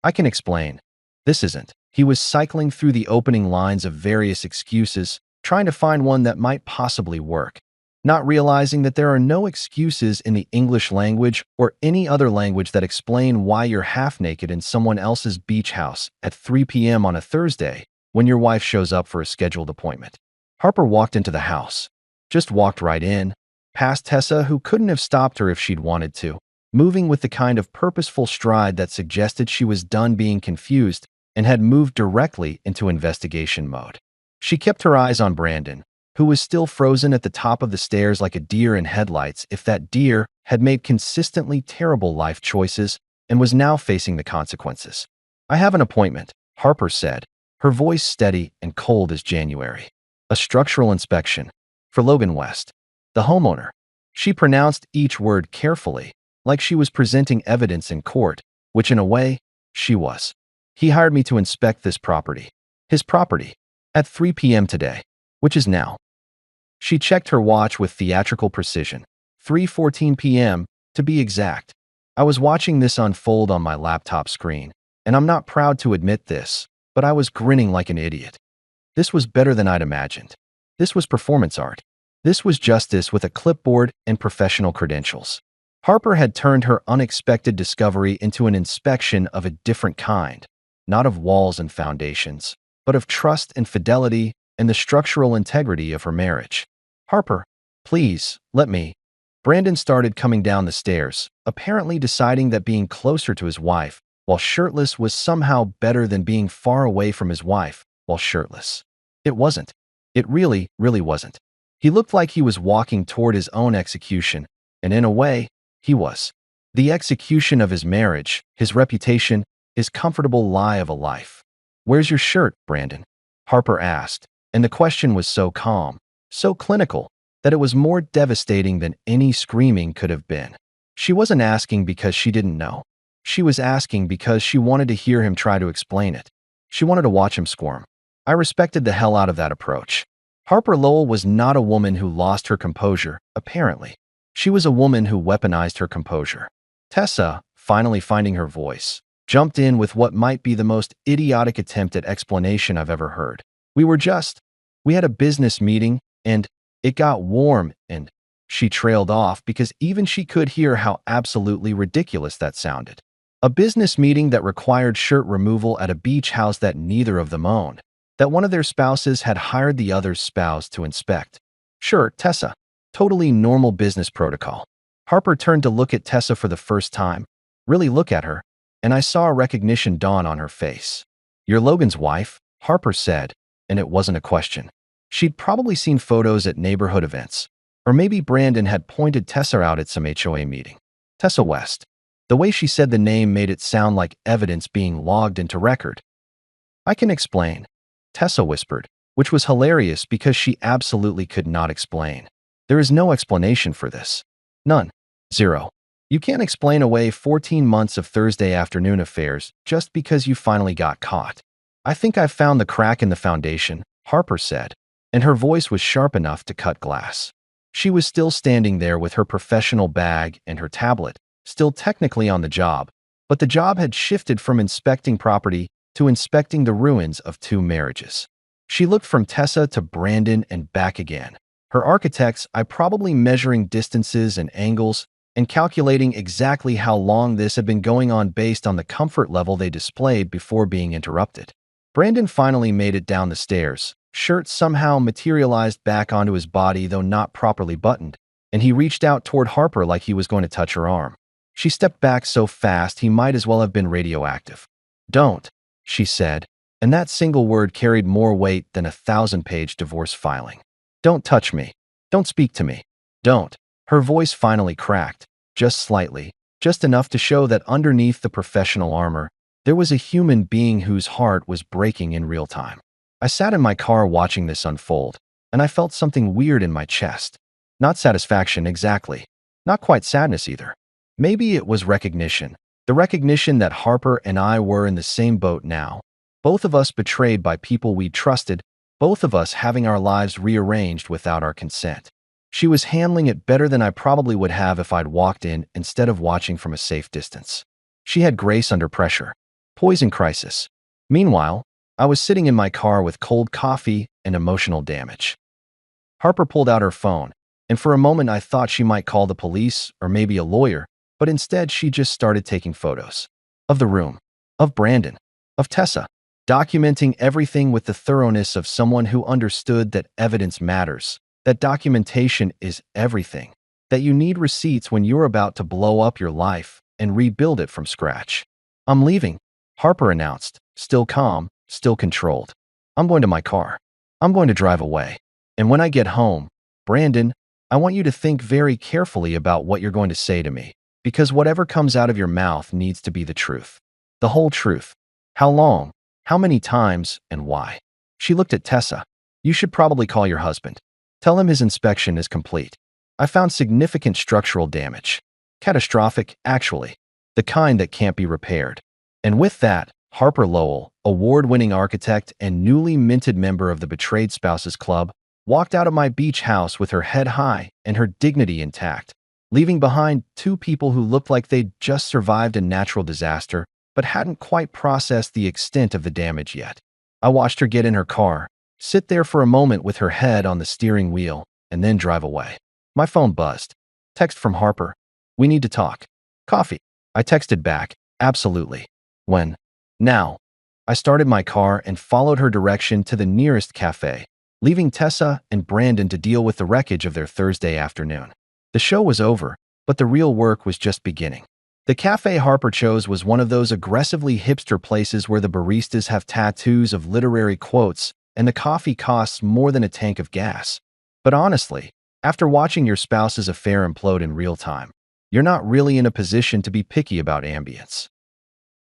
I can explain. This isn't. He was cycling through the opening lines of various excuses, trying to find one that might possibly work, not realizing that there are no excuses in the English language or any other language that explain why you're half naked in someone else's beach house at 3 p.m. on a Thursday when your wife shows up for a scheduled appointment. Harper walked into the house, just walked right in, past Tessa, who couldn't have stopped her if she'd wanted to, moving with the kind of purposeful stride that suggested she was done being confused and had moved directly into investigation mode. She kept her eyes on Brandon, who was still frozen at the top of the stairs like a deer in headlights if that deer had made consistently terrible life choices and was now facing the consequences. I have an appointment, Harper said, her voice steady and cold as January. A structural inspection. For Logan West, the homeowner. She pronounced each word carefully, like she was presenting evidence in court, which in a way, she was. He hired me to inspect this property. His property. At 3 p.m. today, which is now. She checked her watch with theatrical precision. 3:14 p.m., to be exact. I was watching this unfold on my laptop screen, and I'm not proud to admit this, but I was grinning like an idiot. This was better than I'd imagined. This was performance art. This was justice with a clipboard and professional credentials. Harper had turned her unexpected discovery into an inspection of a different kind, not of walls and foundations, but of trust and fidelity and the structural integrity of her marriage. Harper, please, let me. Brandon started coming down the stairs, apparently deciding that being closer to his wife while shirtless was somehow better than being far away from his wife while shirtless. It wasn't. It really, really wasn't. He looked like he was walking toward his own execution, and in a way, he was. The execution of his marriage, his reputation, his comfortable lie of a life. Where's your shirt, Brandon? Harper asked, and the question was so calm, so clinical, that it was more devastating than any screaming could have been. She wasn't asking because she didn't know. She was asking because she wanted to hear him try to explain it. She wanted to watch him squirm. I respected the hell out of that approach. Harper Lowell was not a woman who lost her composure, apparently. She was a woman who weaponized her composure. Tessa, finally finding her voice, jumped in with what might be the most idiotic attempt at explanation I've ever heard. We had a business meeting, and it got warm, and She trailed off because even she could hear how absolutely ridiculous that sounded. A business meeting that required shirt removal at a beach house that neither of them owned, that one of their spouses had hired the other's spouse to inspect. Sure, Tessa. Totally normal business protocol. Harper turned to look at Tessa for the first time, really look at her, and I saw a recognition dawn on her face. "You're Logan's wife," Harper said, and it wasn't a question. She'd probably seen photos at neighborhood events, or maybe Brandon had pointed Tessa out at some HOA meeting. Tessa West. The way she said the name made it sound like evidence being logged into record. "I can explain," Tessa whispered, which was hilarious because she absolutely could not explain. There is no explanation for this. None. Zero. You can't explain away 14 months of Thursday afternoon affairs just because you finally got caught. "I think I've found the crack in the foundation," Harper said, and her voice was sharp enough to cut glass. She was still standing there with her professional bag and her tablet, still technically on the job, but the job had shifted from inspecting property to inspecting the ruins of two marriages. She looked from Tessa to Brandon and back again. Her architect's eye probably measuring distances and angles and calculating exactly how long this had been going on based on the comfort level they displayed before being interrupted. Brandon finally made it down the stairs. Shirt somehow materialized back onto his body, though not properly buttoned, and he reached out toward Harper like he was going to touch her arm. She stepped back so fast he might as well have been radioactive. "Don't," she said, and that single word carried more weight than a 1,000-page divorce filing. "Don't touch me. Don't speak to me. Don't." Her voice finally cracked, just slightly, just enough to show that underneath the professional armor, there was a human being whose heart was breaking in real time. I sat in my car watching this unfold, and I felt something weird in my chest. Not satisfaction exactly. Not quite sadness either. Maybe it was recognition. The recognition that Harper and I were in the same boat now. Both of us betrayed by people we trusted, both of us having our lives rearranged without our consent. She was handling it better than I probably would have if I'd walked in instead of watching from a safe distance. She had grace under pressure. Poise in crisis. Meanwhile, I was sitting in my car with cold coffee and emotional damage. Harper pulled out her phone, and for a moment I thought she might call the police or maybe a lawyer, but instead she just started taking photos. Of the room. Of Brandon. Of Tessa. Documenting everything with the thoroughness of someone who understood that evidence matters, that documentation is everything, that you need receipts when you're about to blow up your life and rebuild it from scratch. "I'm leaving," Harper announced, still calm, still controlled. "I'm going to my car. I'm going to drive away. And when I get home, Brandon, I want you to think very carefully about what you're going to say to me, because whatever comes out of your mouth needs to be the truth. The whole truth. How long? How many times, and why?" She looked at Tessa. "You should probably call your husband. Tell him his inspection is complete. I found significant structural damage. Catastrophic, actually. The kind that can't be repaired." And with that, Harper Lowell, award-winning architect and newly minted member of the Betrayed Spouses Club, walked out of my beach house with her head high and her dignity intact, leaving behind two people who looked like they'd just survived a natural disaster but hadn't quite processed the extent of the damage yet. I watched her get in her car, sit there for a moment with her head on the steering wheel, and then drive away. My phone buzzed. Text from Harper. "We need to talk." "Coffee." I texted back. "Absolutely." "When?" "Now." I started my car and followed her direction to the nearest cafe, leaving Tessa and Brandon to deal with the wreckage of their Thursday afternoon. The show was over, but the real work was just beginning. The cafe Harper chose was one of those aggressively hipster places where the baristas have tattoos of literary quotes and the coffee costs more than a tank of gas. But honestly, after watching your spouse's affair implode in real time, you're not really in a position to be picky about ambience.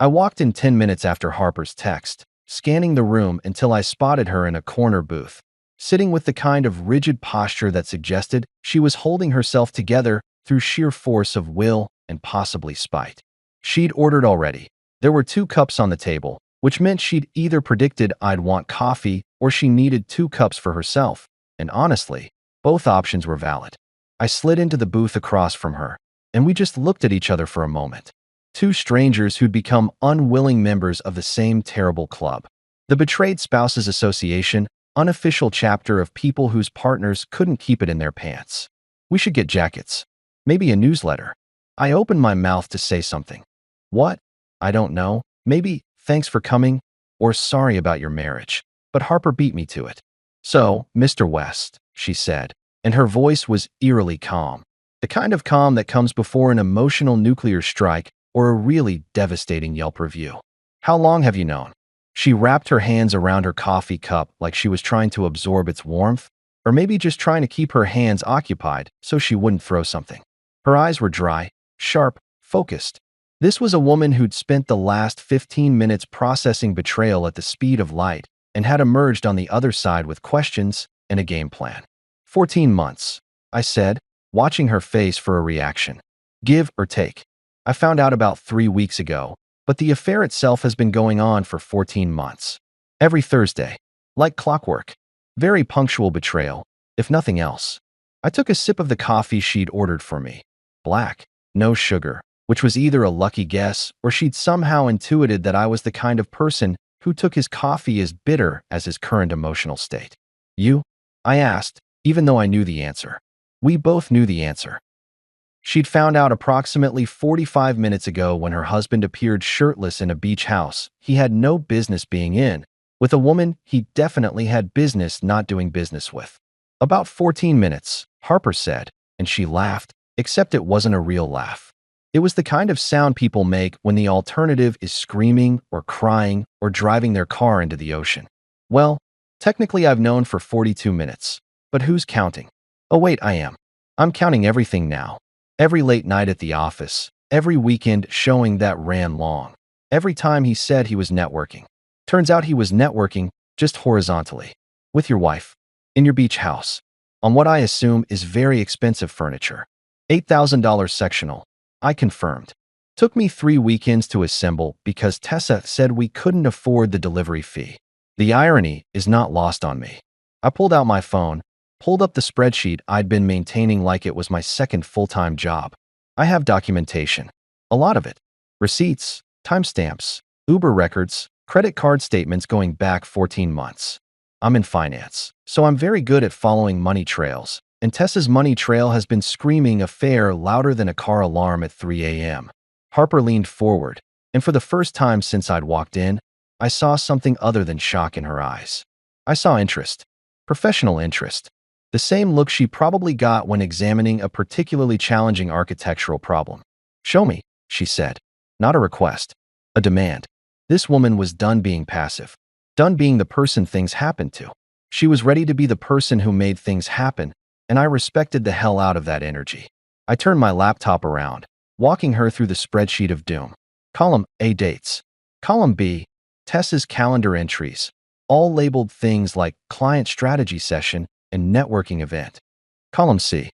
I walked in 10 minutes after Harper's text, scanning the room until I spotted her in a corner booth, sitting with the kind of rigid posture that suggested she was holding herself together through sheer force of will and possibly spite. She'd ordered already. There were 2 cups on the table, which meant she'd either predicted I'd want coffee or she needed 2 cups for herself, and honestly, both options were valid. I slid into the booth across from her, and we just looked at each other for a moment. 2 strangers who'd become unwilling members of the same terrible club. The Betrayed Spouses Association, unofficial chapter of people whose partners couldn't keep it in their pants. We should get jackets. Maybe a newsletter. I opened my mouth to say something. What? I don't know. Maybe thanks for coming or sorry about your marriage. But Harper beat me to it. So, Mr. West, she said, and her voice was eerily calm. The kind of calm that comes before an emotional nuclear strike or a really devastating Yelp review. How long have you known? She wrapped her hands around her coffee cup like she was trying to absorb its warmth, or maybe just trying to keep her hands occupied so she wouldn't throw something. Her eyes were dry, sharp, focused. This was a woman who'd spent the last 15 minutes processing betrayal at the speed of light and had emerged on the other side with questions and a game plan. 14 months, I said, watching her face for a reaction. Give or take. I found out about 3 weeks ago, but the affair itself has been going on for 14 months. Every Thursday. Like clockwork. Very punctual betrayal, if nothing else. I took a sip of the coffee she'd ordered for me. Black, no sugar, which was either a lucky guess or she'd somehow intuited that I was the kind of person who took his coffee as bitter as his current emotional state. You? I asked, even though I knew the answer. We both knew the answer. She'd found out approximately 45 minutes ago when her husband appeared shirtless in a beach house he had no business being in, with a woman he definitely had business not doing business with. About 14 minutes, Harper said, and she laughed, except it wasn't a real laugh. It was the kind of sound people make when the alternative is screaming or crying or driving their car into the ocean. Well, technically I've known for 42 minutes, but who's counting? Oh wait, I am. I'm counting everything now. Every late night at the office, every weekend showing that ran long, every time he said he was networking. Turns out he was networking just horizontally, with your wife, in your beach house, on what I assume is very expensive furniture. $8,000 sectional, I confirmed. Took me 3 weekends to assemble because Tessa said we couldn't afford the delivery fee. The irony is not lost on me. I pulled out my phone, pulled up the spreadsheet I'd been maintaining like it was my second full-time job. I have documentation. A lot of it. Receipts, timestamps, Uber records, credit card statements going back 14 months. I'm in finance, so I'm very good at following money trails, and Tessa's money trail has been screaming affair louder than a car alarm at 3 a.m. Harper leaned forward, and for the first time since I'd walked in, I saw something other than shock in her eyes. I saw interest. Professional interest. The same look she probably got when examining a particularly challenging architectural problem. Show me, she said. Not a request. A demand. This woman was done being passive. Done being the person things happened to. She was ready to be the person who made things happen, and I respected the hell out of that energy. I turned my laptop around, walking her through the spreadsheet of doom. Column A, dates. Column B, Tessa's calendar entries, all labeled things like client strategy session and networking event. Column C,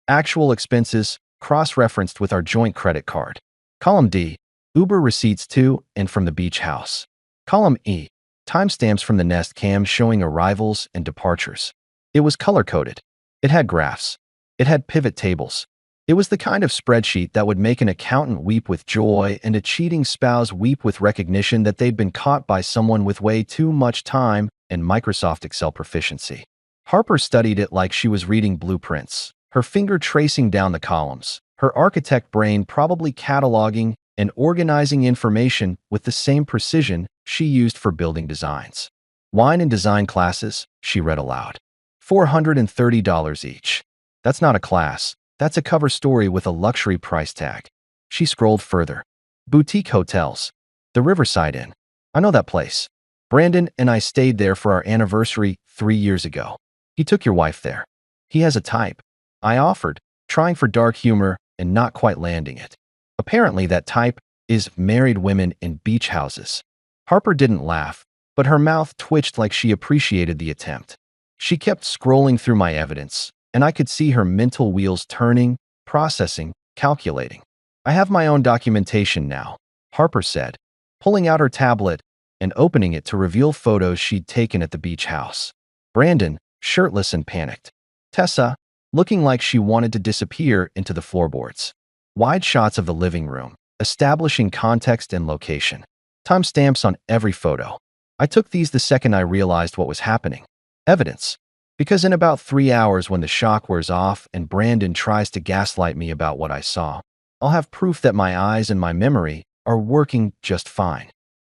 actual expenses, cross-referenced with our joint credit card. Column D, Uber receipts to and from the beach house. Column E, timestamps from the Nest Cam showing arrivals and departures. It was color-coded. It had graphs. It had pivot tables. It was the kind of spreadsheet that would make an accountant weep with joy and a cheating spouse weep with recognition that they'd been caught by someone with way too much time and Microsoft Excel proficiency. Harper studied it like she was reading blueprints, her finger tracing down the columns, her architect brain probably cataloging and organizing information with the same precision she used for building designs. Wine and design classes, she read aloud. $430 each. That's not a class. That's a cover story with a luxury price tag. She scrolled further. Boutique hotels. The Riverside Inn. I know that place. Brandon and I stayed there for our anniversary 3 years ago. He took your wife there. He has a type. I offered, trying for dark humor and not quite landing it. Apparently that type is married women in beach houses. Harper didn't laugh, but her mouth twitched like she appreciated the attempt. She kept scrolling through my evidence, and I could see her mental wheels turning, processing, calculating. I have my own documentation now, Harper said, pulling out her tablet and opening it to reveal photos she'd taken at the beach house. Brandon, shirtless and panicked. Tessa, looking like she wanted to disappear into the floorboards. Wide shots of the living room, establishing context and location. Timestamps on every photo. I took these the second I realized what was happening. Evidence. Because in about 3 hours, when the shock wears off and Brandon tries to gaslight me about what I saw, I'll have proof that my eyes and my memory are working just fine.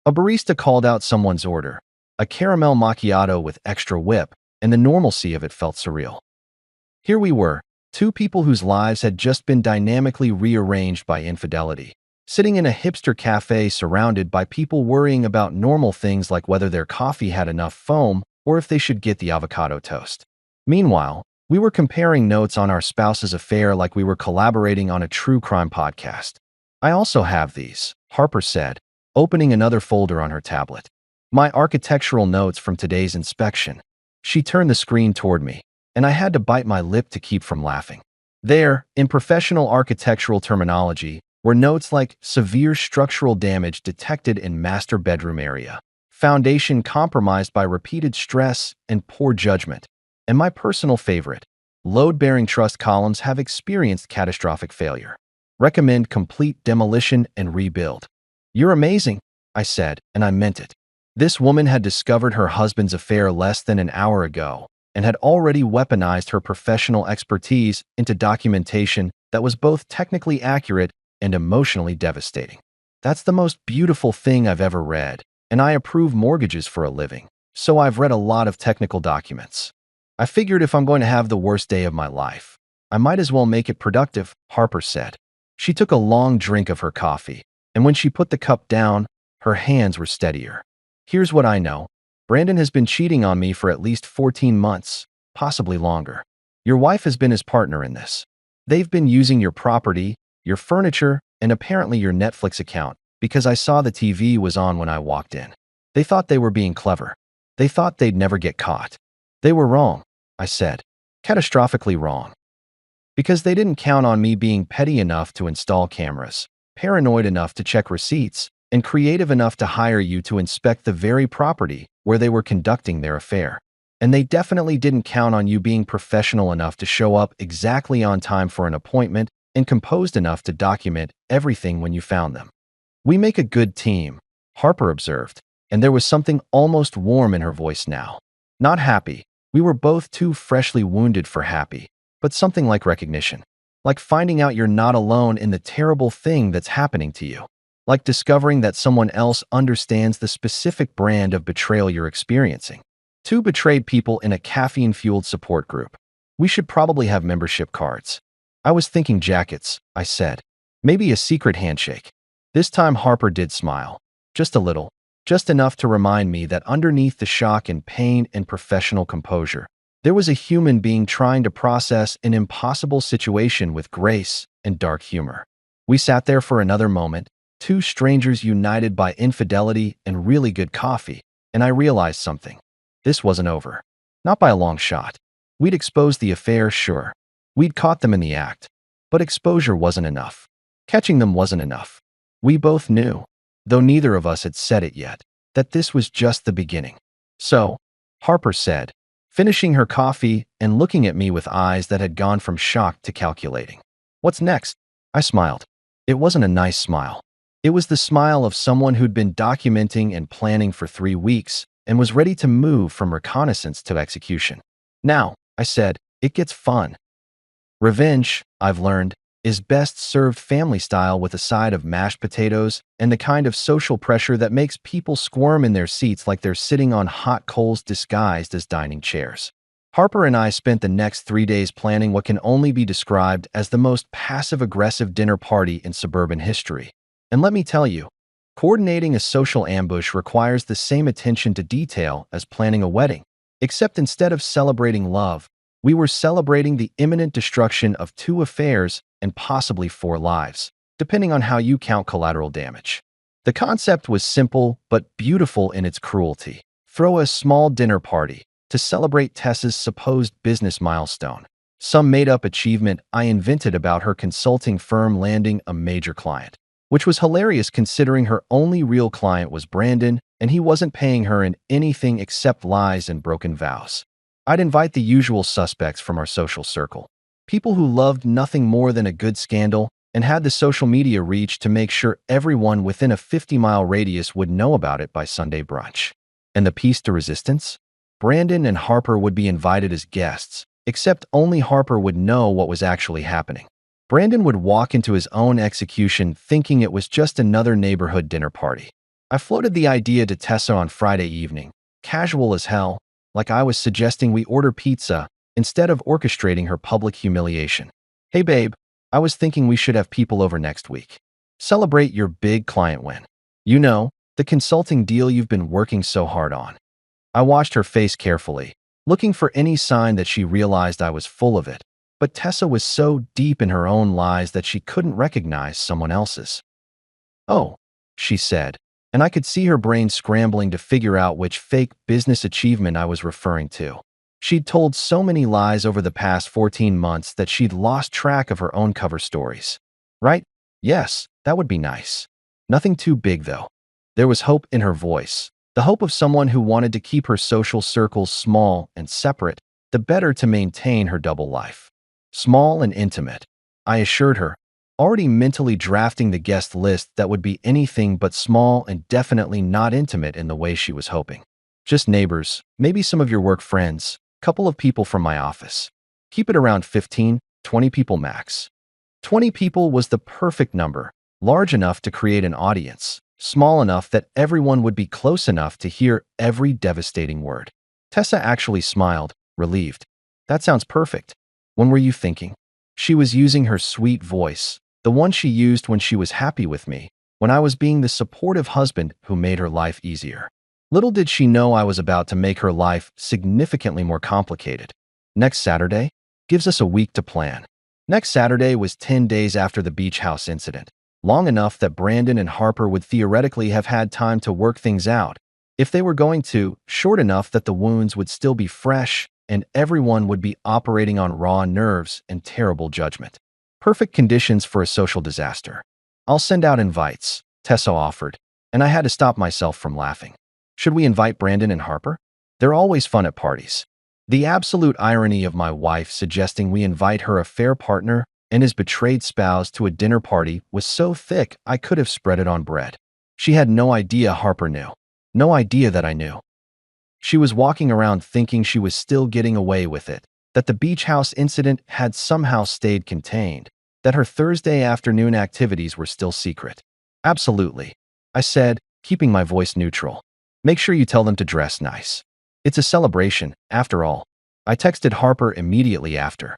A barista called out someone's order, a caramel macchiato with extra whip, and the normalcy of it felt surreal. Here we were, two people whose lives had just been dynamically rearranged by infidelity, sitting in a hipster cafe surrounded by people worrying about normal things like whether their coffee had enough foam or if they should get the avocado toast. Meanwhile, we were comparing notes on our spouse's affair like we were collaborating on a true crime podcast. I also have these, Harper said, opening another folder on her tablet. My architectural notes from today's inspection. She turned the screen toward me, and I had to bite my lip to keep from laughing. There, in professional architectural terminology, were notes like severe structural damage detected in master bedroom area, foundation compromised by repeated stress and poor judgment, and my personal favorite, load-bearing truss columns have experienced catastrophic failure. Recommend complete demolition and rebuild. You're amazing, I said, and I meant it. This woman had discovered her husband's affair less than an hour ago and had already weaponized her professional expertise into documentation that was both technically accurate and emotionally devastating. That's the most beautiful thing I've ever read, and I approve mortgages for a living, so I've read a lot of technical documents. I figured if I'm going to have the worst day of my life, I might as well make it productive, Harper said. She took a long drink of her coffee, and when she put the cup down, her hands were steadier. Here's what I know. Brandon has been cheating on me for at least 14 months, possibly longer. Your wife has been his partner in this. They've been using your property, your furniture, and apparently your Netflix account, because I saw the TV was on when I walked in. They thought they were being clever. They thought they'd never get caught. They were wrong, I said. Catastrophically wrong. Because they didn't count on me being petty enough to install cameras, paranoid enough to check receipts, and creative enough to hire you to inspect the very property where they were conducting their affair. And they definitely didn't count on you being professional enough to show up exactly on time for an appointment and composed enough to document everything when you found them. We make a good team, Harper observed, and there was something almost warm in her voice now. Not happy. We were both too freshly wounded for happy, but something like recognition. Like finding out you're not alone in the terrible thing that's happening to you. Like discovering that someone else understands the specific brand of betrayal you're experiencing. Two betrayed people in a caffeine-fueled support group. We should probably have membership cards. I was thinking jackets, I said. Maybe a secret handshake. This time Harper did smile. Just a little. Just enough to remind me that underneath the shock and pain and professional composure, there was a human being trying to process an impossible situation with grace and dark humor. We sat there for another moment, two strangers united by infidelity and really good coffee, and I realized something. This wasn't over. Not by a long shot. We'd exposed the affair, sure. We'd caught them in the act. But exposure wasn't enough. Catching them wasn't enough. We both knew, though neither of us had said it yet, that this was just the beginning. So, Harper said, finishing her coffee and looking at me with eyes that had gone from shocked to calculating. What's next? I smiled. It wasn't a nice smile. It was the smile of someone who'd been documenting and planning for 3 weeks and was ready to move from reconnaissance to execution. Now, I said, it gets fun. Revenge, I've learned, is best served family style with a side of mashed potatoes and the kind of social pressure that makes people squirm in their seats like they're sitting on hot coals disguised as dining chairs. Harper and I spent the next 3 days planning what can only be described as the most passive-aggressive dinner party in suburban history. And let me tell you, coordinating a social ambush requires the same attention to detail as planning a wedding, except instead of celebrating love, we were celebrating the imminent destruction of 2 affairs and possibly 4 lives, depending on how you count collateral damage. The concept was simple but beautiful in its cruelty. Throw a small dinner party to celebrate Tessa's supposed business milestone, some made-up achievement I invented about her consulting firm landing a major client. Which was hilarious considering her only real client was Brandon, and he wasn't paying her in anything except lies and broken vows. I'd invite the usual suspects from our social circle. People who loved nothing more than a good scandal and had the social media reach to make sure everyone within a 50-mile radius would know about it by Sunday brunch. And the piece de resistance? Brandon and Harper would be invited as guests, except only Harper would know what was actually happening. Brandon would walk into his own execution thinking it was just another neighborhood dinner party. I floated the idea to Tessa on Friday evening, casual as hell, like I was suggesting we order pizza instead of orchestrating her public humiliation. Hey babe, I was thinking we should have people over next week. Celebrate your big client win. You know, the consulting deal you've been working so hard on. I watched her face carefully, looking for any sign that she realized I was full of it, but Tessa was so deep in her own lies that she couldn't recognize someone else's. Oh, she said, and I could see her brain scrambling to figure out which fake business achievement I was referring to. She'd told so many lies over the past 14 months that she'd lost track of her own cover stories. Right? Yes, that would be nice. Nothing too big, though. There was hope in her voice, the hope of someone who wanted to keep her social circles small and separate, the better to maintain her double life. Small and intimate, I assured her, already mentally drafting the guest list that would be anything but small and definitely not intimate in the way she was hoping. Just neighbors, maybe some of your work friends, couple of people from my office. Keep it around 15, 20 people max. 20 people was the perfect number, large enough to create an audience, small enough that everyone would be close enough to hear every devastating word. Tessa actually smiled, relieved. That sounds perfect. When were you thinking? She was using her sweet voice, the one she used when she was happy with me, when I was being the supportive husband who made her life easier. Little did she know I was about to make her life significantly more complicated. Next Saturday? Gives us a week to plan. Next Saturday was 10 days after the beach house incident, long enough that Brandon and Harper would theoretically have had time to work things out. If they were going to, short enough that the wounds would still be fresh and everyone would be operating on raw nerves and terrible judgment. Perfect conditions for a social disaster. I'll send out invites, Tessa offered, and I had to stop myself from laughing. Should we invite Brandon and Harper? They're always fun at parties. The absolute irony of my wife suggesting we invite her affair partner and his betrayed spouse to a dinner party was so thick I could have spread it on bread. She had no idea Harper knew. No idea that I knew. She was walking around thinking she was still getting away with it, that the beach house incident had somehow stayed contained, that her Thursday afternoon activities were still secret. Absolutely, I said, keeping my voice neutral. Make sure you tell them to dress nice. It's a celebration, after all. I texted Harper immediately after.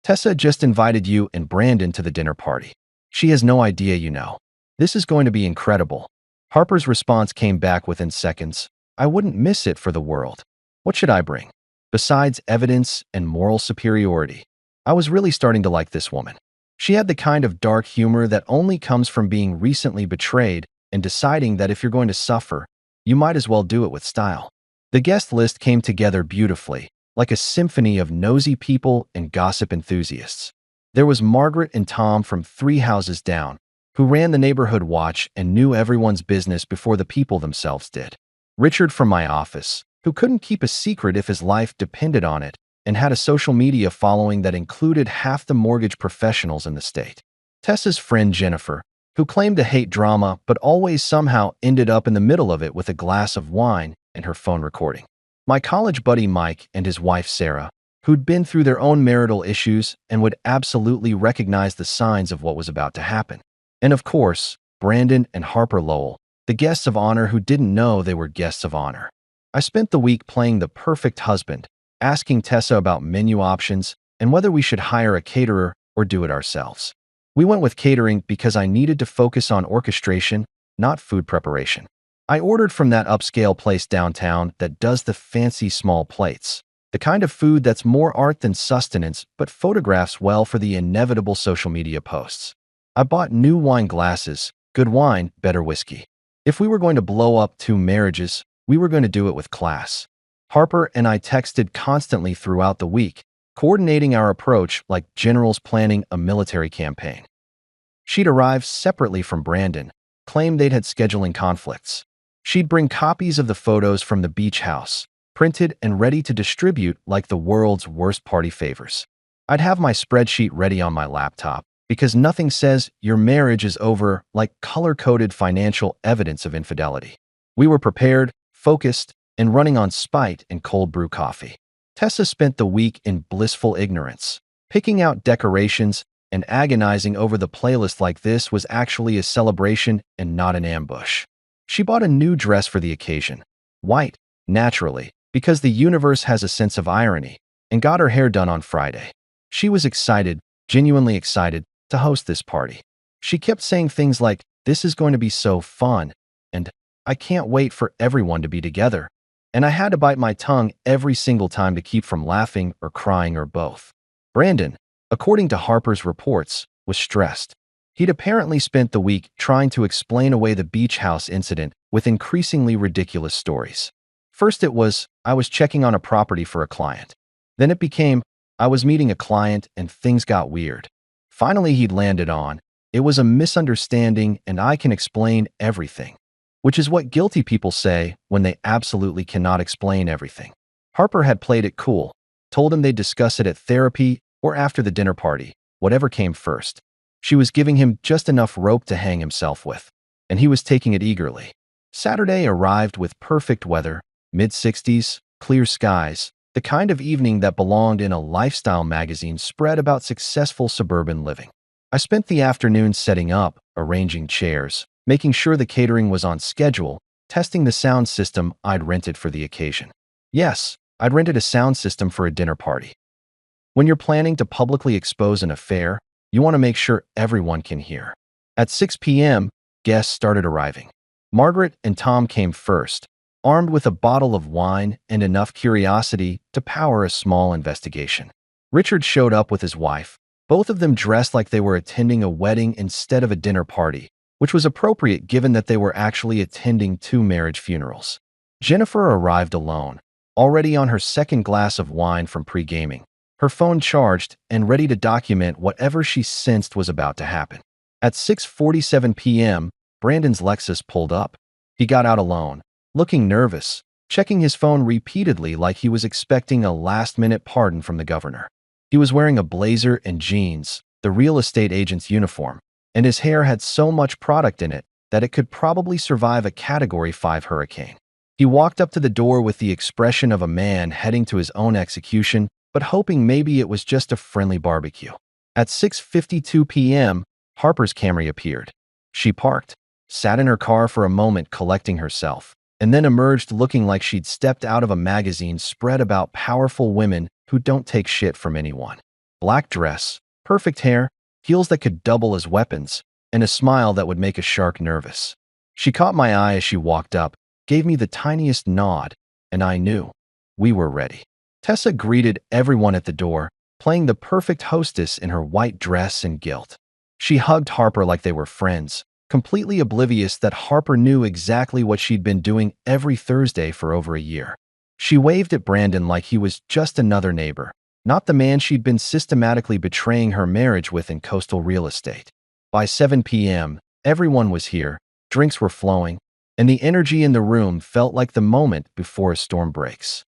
Tessa just invited you and Brandon to the dinner party. She has no idea you know. This is going to be incredible. Harper's response came back within seconds. I wouldn't miss it for the world. What should I bring? Besides evidence and moral superiority. I was really starting to like this woman. She had the kind of dark humor that only comes from being recently betrayed and deciding that if you're going to suffer, you might as well do it with style. The guest list came together beautifully, like a symphony of nosy people and gossip enthusiasts. There was Margaret and Tom from 3 houses down, who ran the neighborhood watch and knew everyone's business before the people themselves did. Richard from my office, who couldn't keep a secret if his life depended on it, and had a social media following that included half the mortgage professionals in the state. Tessa's friend Jennifer, who claimed to hate drama but always somehow ended up in the middle of it with a glass of wine and her phone recording. My college buddy Mike and his wife Sarah, who'd been through their own marital issues and would absolutely recognize the signs of what was about to happen. And of course, Brandon and Harper Lowell, the guests of honor who didn't know they were guests of honor. I spent the week playing the perfect husband, asking Tessa about menu options and whether we should hire a caterer or do it ourselves. We went with catering because I needed to focus on orchestration, not food preparation. I ordered from that upscale place downtown that does the fancy small plates, the kind of food that's more art than sustenance but photographs well for the inevitable social media posts. I bought new wine glasses, good wine, better whiskey. If we were going to blow up 2 marriages, we were going to do it with class. Harper and I texted constantly throughout the week, coordinating our approach like generals planning a military campaign. She'd arrive separately from Brandon, claimed they'd had scheduling conflicts. She'd bring copies of the photos from the beach house, printed and ready to distribute like the world's worst party favors. I'd have my spreadsheet ready on my laptop, because nothing says your marriage is over like color-coded financial evidence of infidelity. We were prepared, focused, and running on spite and cold brew coffee. Tessa spent the week in blissful ignorance. Picking out decorations and agonizing over the playlist like this was actually a celebration and not an ambush. She bought a new dress for the occasion. White, naturally, because the universe has a sense of irony, and got her hair done on Friday. She was excited, genuinely excited, to host this party. She kept saying things like, "This is going to be so fun," and "I can't wait for everyone to be together." And I had to bite my tongue every single time to keep from laughing or crying or both. Brandon, according to Harper's reports, was stressed. He'd apparently spent the week trying to explain away the beach house incident with increasingly ridiculous stories. First it was, "I was checking on a property for a client." Then it became, "I was meeting a client and things got weird." Finally he'd landed on, "It was a misunderstanding and I can explain everything." Which is what guilty people say when they absolutely cannot explain everything. Harper had played it cool, told him they'd discuss it at therapy or after the dinner party, whatever came first. She was giving him just enough rope to hang himself with, and he was taking it eagerly. Saturday arrived with perfect weather, mid-60s, clear skies, the kind of evening that belonged in a lifestyle magazine spread about successful suburban living. I spent the afternoon setting up, arranging chairs, making sure the catering was on schedule, testing the sound system I'd rented for the occasion. Yes, I'd rented a sound system for a dinner party. When you're planning to publicly expose an affair, you want to make sure everyone can hear. At 6 p.m., guests started arriving. Margaret and Tom came first, armed with a bottle of wine and enough curiosity to power a small investigation. Richard showed up with his wife, both of them dressed like they were attending a wedding instead of a dinner party, which was appropriate given that they were actually attending two marriage funerals. Jennifer arrived alone, already on her second glass of wine from pre-gaming, her phone charged and ready to document whatever she sensed was about to happen. At 6:47 p.m., Brandon's Lexus pulled up. He got out alone, looking nervous, checking his phone repeatedly like he was expecting a last-minute pardon from the governor. He was wearing a blazer and jeans, the real estate agent's uniform, and his hair had so much product in it that it could probably survive a Category 5 hurricane. He walked up to the door with the expression of a man heading to his own execution, but hoping maybe it was just a friendly barbecue. At 6:52 p.m., Harper's Camry appeared. She parked, sat in her car for a moment collecting herself, and then emerged looking like she'd stepped out of a magazine spread about powerful women who don't take shit from anyone. Black dress, perfect hair, heels that could double as weapons, and a smile that would make a shark nervous. She caught my eye as she walked up, gave me the tiniest nod, and I knew. We were ready. Tessa greeted everyone at the door, playing the perfect hostess in her white dress and gilt. She hugged Harper like they were friends, completely oblivious that Harper knew exactly what she'd been doing every Thursday for over a year. She waved at Brandon like he was just another neighbor, not the man she'd been systematically betraying her marriage with in coastal real estate. By 7 p.m., everyone was here, drinks were flowing, and the energy in the room felt like the moment before a storm breaks.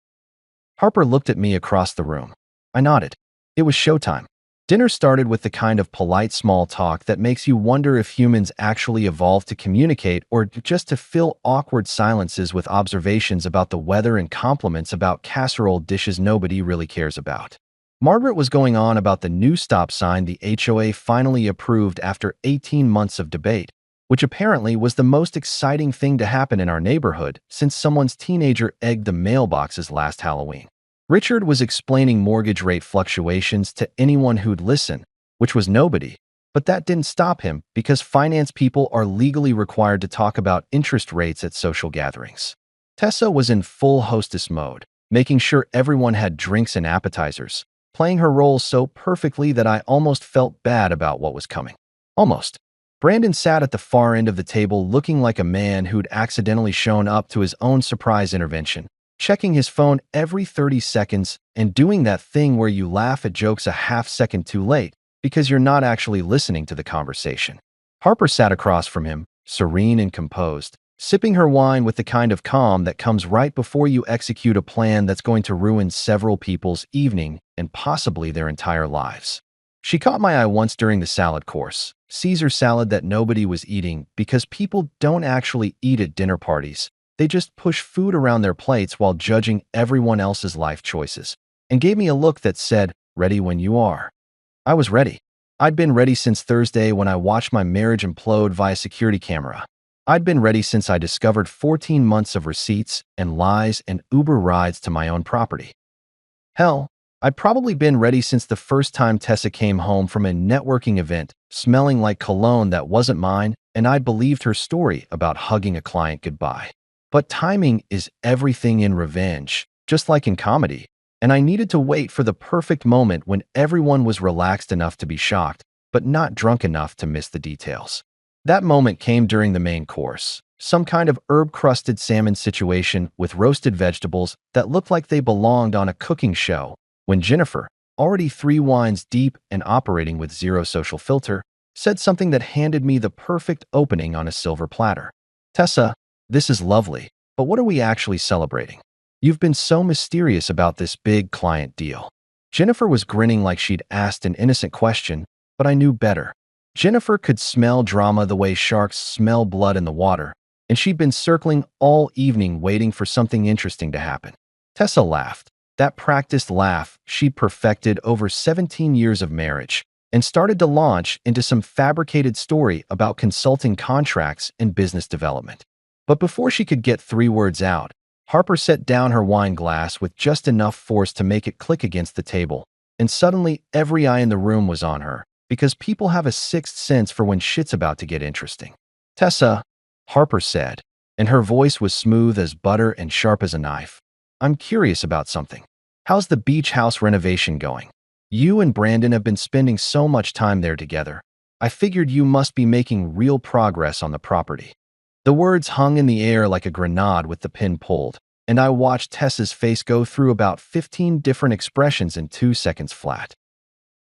Harper looked at me across the room. I nodded. It was showtime. Dinner started with the kind of polite small talk that makes you wonder if humans actually evolved to communicate or just to fill awkward silences with observations about the weather and compliments about casserole dishes nobody really cares about. Margaret was going on about the new stop sign the HOA finally approved after 18 months of debate, which apparently was the most exciting thing to happen in our neighborhood since someone's teenager egged the mailboxes last Halloween. Richard was explaining mortgage rate fluctuations to anyone who'd listen, which was nobody, but that didn't stop him because finance people are legally required to talk about interest rates at social gatherings. Tessa was in full hostess mode, making sure everyone had drinks and appetizers, playing her role so perfectly that I almost felt bad about what was coming. Almost. Brandon sat at the far end of the table looking like a man who'd accidentally shown up to his own surprise intervention, checking his phone every 30 seconds and doing that thing where you laugh at jokes a half-second too late because you're not actually listening to the conversation. Harper sat across from him, serene and composed, sipping her wine with the kind of calm that comes right before you execute a plan that's going to ruin several people's evening and possibly their entire lives. She caught my eye once during the salad course, Caesar salad that nobody was eating because people don't actually eat at dinner parties, They just push food around their plates while judging everyone else's life choices, and gave me a look that said, "Ready when you are." I was ready. I'd been ready since Thursday when I watched my marriage implode via security camera. I'd been ready since I discovered 14 months of receipts and lies and Uber rides to my own property. Hell, I'd probably been ready since the first time Tessa came home from a networking event, smelling like cologne that wasn't mine, and I believed her story about hugging a client goodbye. But timing is everything in revenge, just like in comedy, and I needed to wait for the perfect moment when everyone was relaxed enough to be shocked, but not drunk enough to miss the details. That moment came during the main course, some kind of herb-crusted salmon situation with roasted vegetables that looked like they belonged on a cooking show, when Jennifer, already 3 wines deep and operating with zero social filter, said something that handed me the perfect opening on a silver platter. "Tessa, this is lovely, but what are we actually celebrating? You've been so mysterious about this big client deal." Jennifer was grinning like she'd asked an innocent question, but I knew better. Jennifer could smell drama the way sharks smell blood in the water, and she'd been circling all evening waiting for something interesting to happen. Tessa laughed, that practiced laugh she'd perfected over 17 years of marriage, and started to launch into some fabricated story about consulting contracts and business development. But before she could get 3 words out, Harper set down her wine glass with just enough force to make it click against the table, and suddenly every eye in the room was on her, because people have a sixth sense for when shit's about to get interesting. "Tessa," Harper said, and her voice was smooth as butter and sharp as a knife, "I'm curious about something. How's the beach house renovation going? You and Brandon have been spending so much time there together. I figured you must be making real progress on the property." The words hung in the air like a grenade with the pin pulled, and I watched Tessa's face go through about 15 different expressions in 2 seconds flat.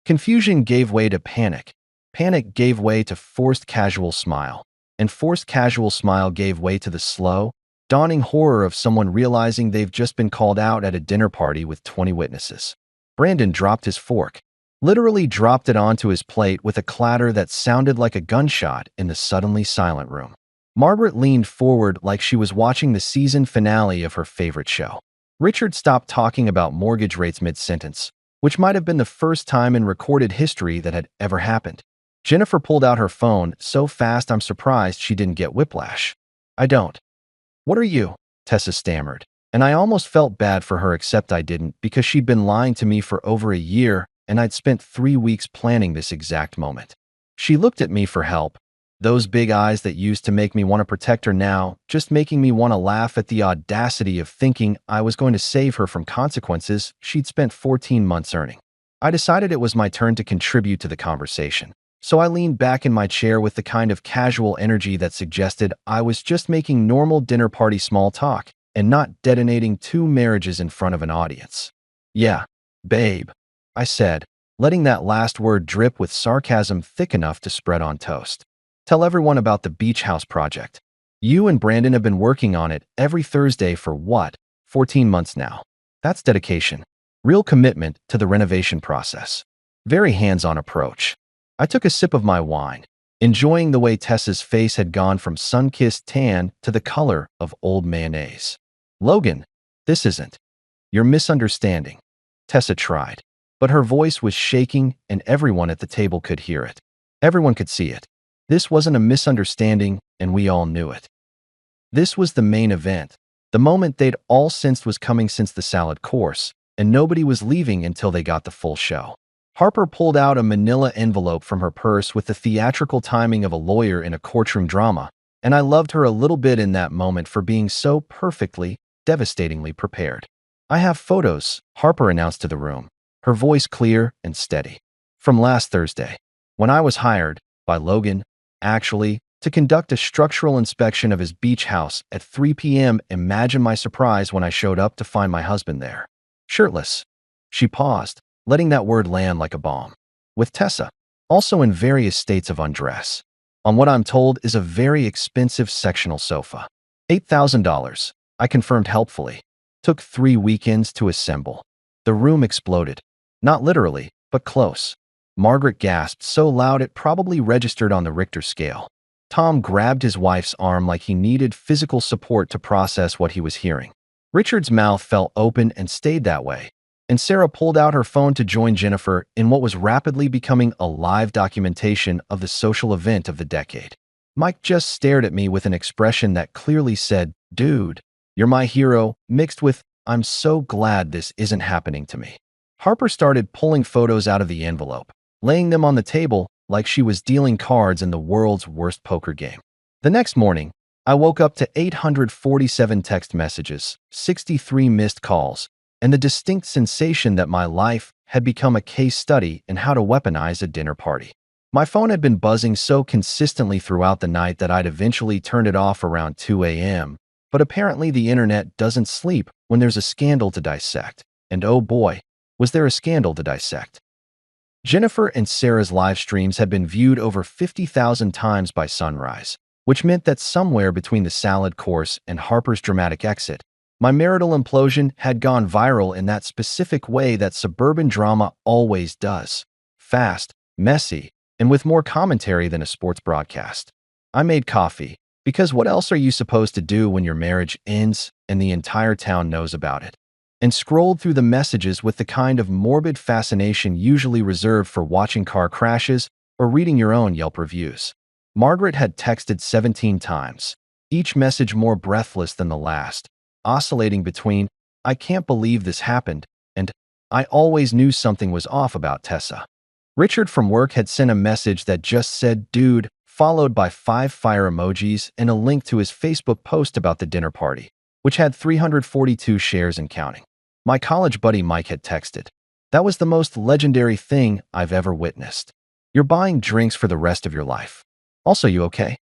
Confusion gave way to panic. Panic gave way to forced casual smile. And forced casual smile gave way to the slow, dawning horror of someone realizing they've just been called out at a dinner party with 20 witnesses. Brandon dropped his fork, literally dropped it onto his plate with a clatter that sounded like a gunshot in the suddenly silent room. Margaret leaned forward like she was watching the season finale of her favorite show. Richard stopped talking about mortgage rates mid-sentence, which might have been the first time in recorded history that had ever happened. Jennifer pulled out her phone so fast I'm surprised she didn't get whiplash. "I don't." "What are you?" Tessa stammered, and I almost felt bad for her except I didn't because she'd been lying to me for over a year and I'd spent 3 weeks planning this exact moment. She looked at me for help, those big eyes that used to make me want to protect her now, just making me want to laugh at the audacity of thinking I was going to save her from consequences she'd spent 14 months earning. I decided it was my turn to contribute to the conversation, so I leaned back in my chair with the kind of casual energy that suggested I was just making normal dinner party small talk and not detonating 2 marriages in front of an audience. "Yeah, babe," I said, letting that last word drip with sarcasm thick enough to spread on toast. "Tell everyone about the beach house project. You and Brandon have been working on it every Thursday for what, 14 months now. That's dedication. Real commitment to the renovation process. Very hands-on approach." I took a sip of my wine, enjoying the way Tessa's face had gone from sun-kissed tan to the color of old mayonnaise. "Logan, this isn't. You're misunderstanding." Tessa tried, but her voice was shaking and everyone at the table could hear it. Everyone could see it. This wasn't a misunderstanding, and we all knew it. This was the main event, the moment they'd all sensed was coming since the salad course, and nobody was leaving until they got the full show. Harper pulled out a manila envelope from her purse with the theatrical timing of a lawyer in a courtroom drama, and I loved her a little bit in that moment for being so perfectly, devastatingly prepared. "I have photos," Harper announced to the room, her voice clear and steady. "From last Thursday, when I was hired, by Logan, actually, to conduct a structural inspection of his beach house at 3 p.m. Imagine my surprise when I showed up to find my husband there. Shirtless." She paused, letting that word land like a bomb. "With Tessa, also in various states of undress, on what I'm told is a very expensive sectional sofa. $8,000, I confirmed helpfully. Took 3 weekends to assemble." The room exploded. Not literally, but close. Margaret gasped so loud it probably registered on the Richter scale. Tom grabbed his wife's arm like he needed physical support to process what he was hearing. Richard's mouth fell open and stayed that way, and Sarah pulled out her phone to join Jennifer in what was rapidly becoming a live documentation of the social event of the decade. Mike just stared at me with an expression that clearly said, "Dude, you're my hero," mixed with, "I'm so glad this isn't happening to me." Harper started pulling photos out of the envelope, laying them on the table like she was dealing cards in the world's worst poker game. The next morning, I woke up to 847 text messages, 63 missed calls, and the distinct sensation that my life had become a case study in how to weaponize a dinner party. My phone had been buzzing so consistently throughout the night that I'd eventually turned it off around 2 a.m., but apparently the internet doesn't sleep when there's a scandal to dissect. And oh boy, was there a scandal to dissect. Jennifer and Sarah's live streams had been viewed over 50,000 times by Sunrise, which meant that somewhere between the salad course and Harper's dramatic exit, my marital implosion had gone viral in that specific way that suburban drama always does. Fast, messy, and with more commentary than a sports broadcast. I made coffee, because what else are you supposed to do when your marriage ends and the entire town knows about it? And scrolled through the messages with the kind of morbid fascination usually reserved for watching car crashes or reading your own Yelp reviews. Margaret had texted 17 times, each message more breathless than the last, oscillating between, "I can't believe this happened," and "I always knew something was off about Tessa." Richard from work had sent a message that just said, "Dude," followed by 5 fire emojis and a link to his Facebook post about the dinner party, which had 342 shares and counting. My college buddy Mike had texted, "That was the most legendary thing I've ever witnessed. You're buying drinks for the rest of your life. Also, you okay?"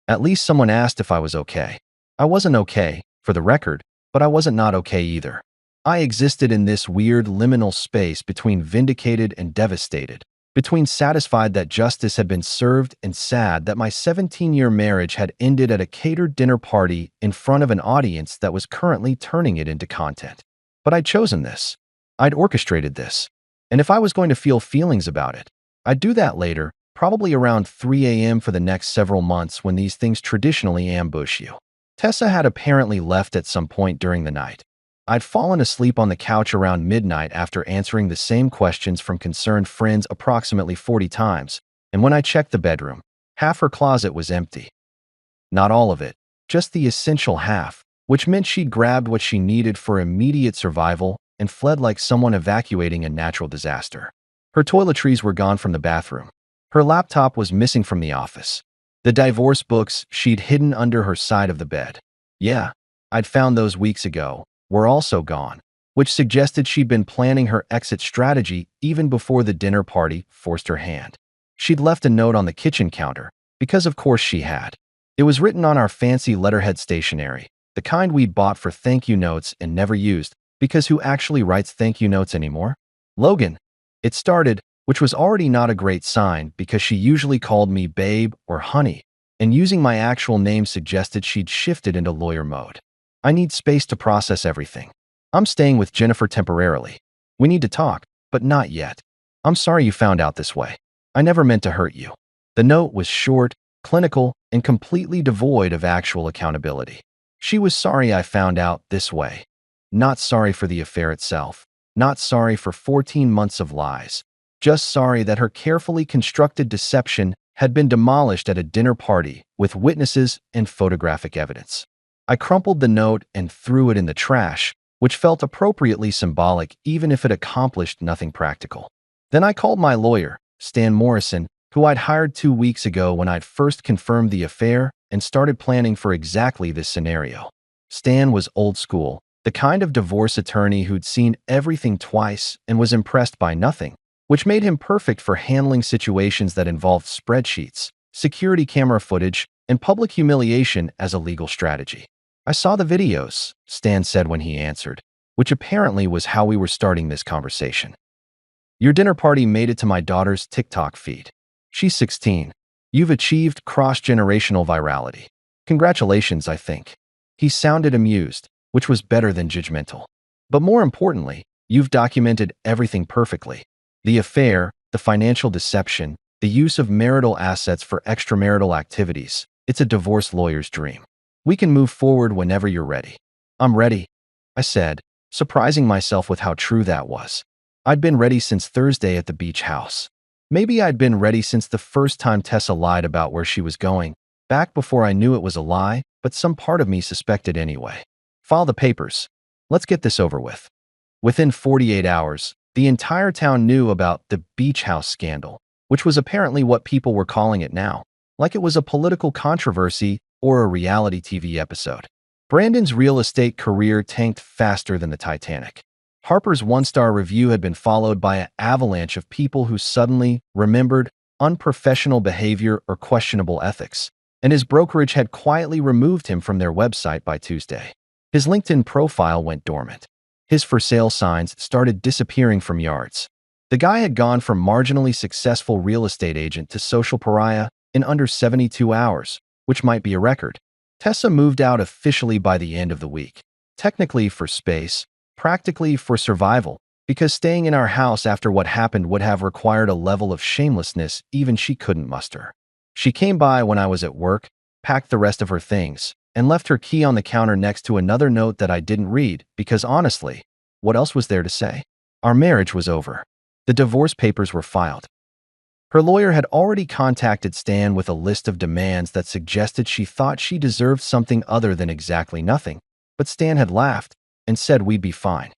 At least someone asked if I was okay. I wasn't okay, for the record, but I wasn't not okay either. I existed in this weird liminal space between vindicated and devastated, between satisfied that justice had been served and sad that my 17-year marriage had ended at a catered dinner party in front of an audience that was currently turning it into content. But I'd chosen this. I'd orchestrated this. And if I was going to feel feelings about it, I'd do that later, probably around 3 a.m. for the next several months when these things traditionally ambush you. Tessa had apparently left at some point during the night. I'd fallen asleep on the couch around midnight after answering the same questions from concerned friends approximately 40 times, and when I checked the bedroom, half her closet was empty. Not all of it, just the essential half, which meant she'd grabbed what she needed for immediate survival and fled like someone evacuating a natural disaster. Her toiletries were gone from the bathroom. Her laptop was missing from the office. The divorce books she'd hidden under her side of the bed. Yeah, I'd found those weeks ago, were also gone, which suggested she'd been planning her exit strategy even before the dinner party forced her hand. She'd left a note on the kitchen counter, because of course she had. It was written on our fancy letterhead stationery, the kind we'd bought for thank you notes and never used, because who actually writes thank you notes anymore? Logan. It started, which was already not a great sign because she usually called me babe or honey, and using my actual name suggested she'd shifted into lawyer mode. "I need space to process everything. I'm staying with Jennifer temporarily. We need to talk, but not yet. I'm sorry you found out this way. I never meant to hurt you." The note was short, clinical, and completely devoid of actual accountability. She was sorry I found out this way. Not sorry for the affair itself. Not sorry for 14 months of lies. Just sorry that her carefully constructed deception had been demolished at a dinner party with witnesses and photographic evidence. I crumpled the note and threw it in the trash, which felt appropriately symbolic even if it accomplished nothing practical. Then I called my lawyer, Stan Morrison, who I'd hired 2 weeks ago when I'd first confirmed the affair and started planning for exactly this scenario. Stan was old school, the kind of divorce attorney who'd seen everything twice and was impressed by nothing, which made him perfect for handling situations that involved spreadsheets, security camera footage, and public humiliation as a legal strategy. "I saw the videos," Stan said when he answered, which apparently was how we were starting this conversation. "Your dinner party made it to my daughter's TikTok feed. She's 16. You've achieved cross-generational virality. Congratulations, I think." He sounded amused, which was better than judgmental. "But more importantly, you've documented everything perfectly. The affair, the financial deception, the use of marital assets for extramarital activities, It's a divorce lawyer's dream. We can move forward whenever you're ready." "I'm ready," I said, surprising myself with how true that was. I'd been ready since Thursday at the beach house. Maybe I'd been ready since the first time Tessa lied about where she was going, back before I knew it was a lie, but some part of me suspected anyway. "File the papers. Let's get this over with." Within 48 hours, the entire town knew about the beach house scandal, which was apparently what people were calling it now, like it was a political controversy or a reality TV episode. Brandon's real estate career tanked faster than the Titanic. Harper's one-star review had been followed by an avalanche of people who suddenly remembered unprofessional behavior or questionable ethics, and his brokerage had quietly removed him from their website by Tuesday. His LinkedIn profile went dormant. His for-sale signs started disappearing from yards. The guy had gone from marginally successful real estate agent to social pariah in under 72 hours, which might be a record. Tessa moved out officially by the end of the week. Technically for space, practically for survival, because staying in our house after what happened would have required a level of shamelessness even she couldn't muster. She came by when I was at work, packed the rest of her things, and left her key on the counter next to another note that I didn't read because honestly, what else was there to say? Our marriage was over. The divorce papers were filed. Her lawyer had already contacted Stan with a list of demands that suggested she thought she deserved something other than exactly nothing, but Stan had laughed and said we'd be fine.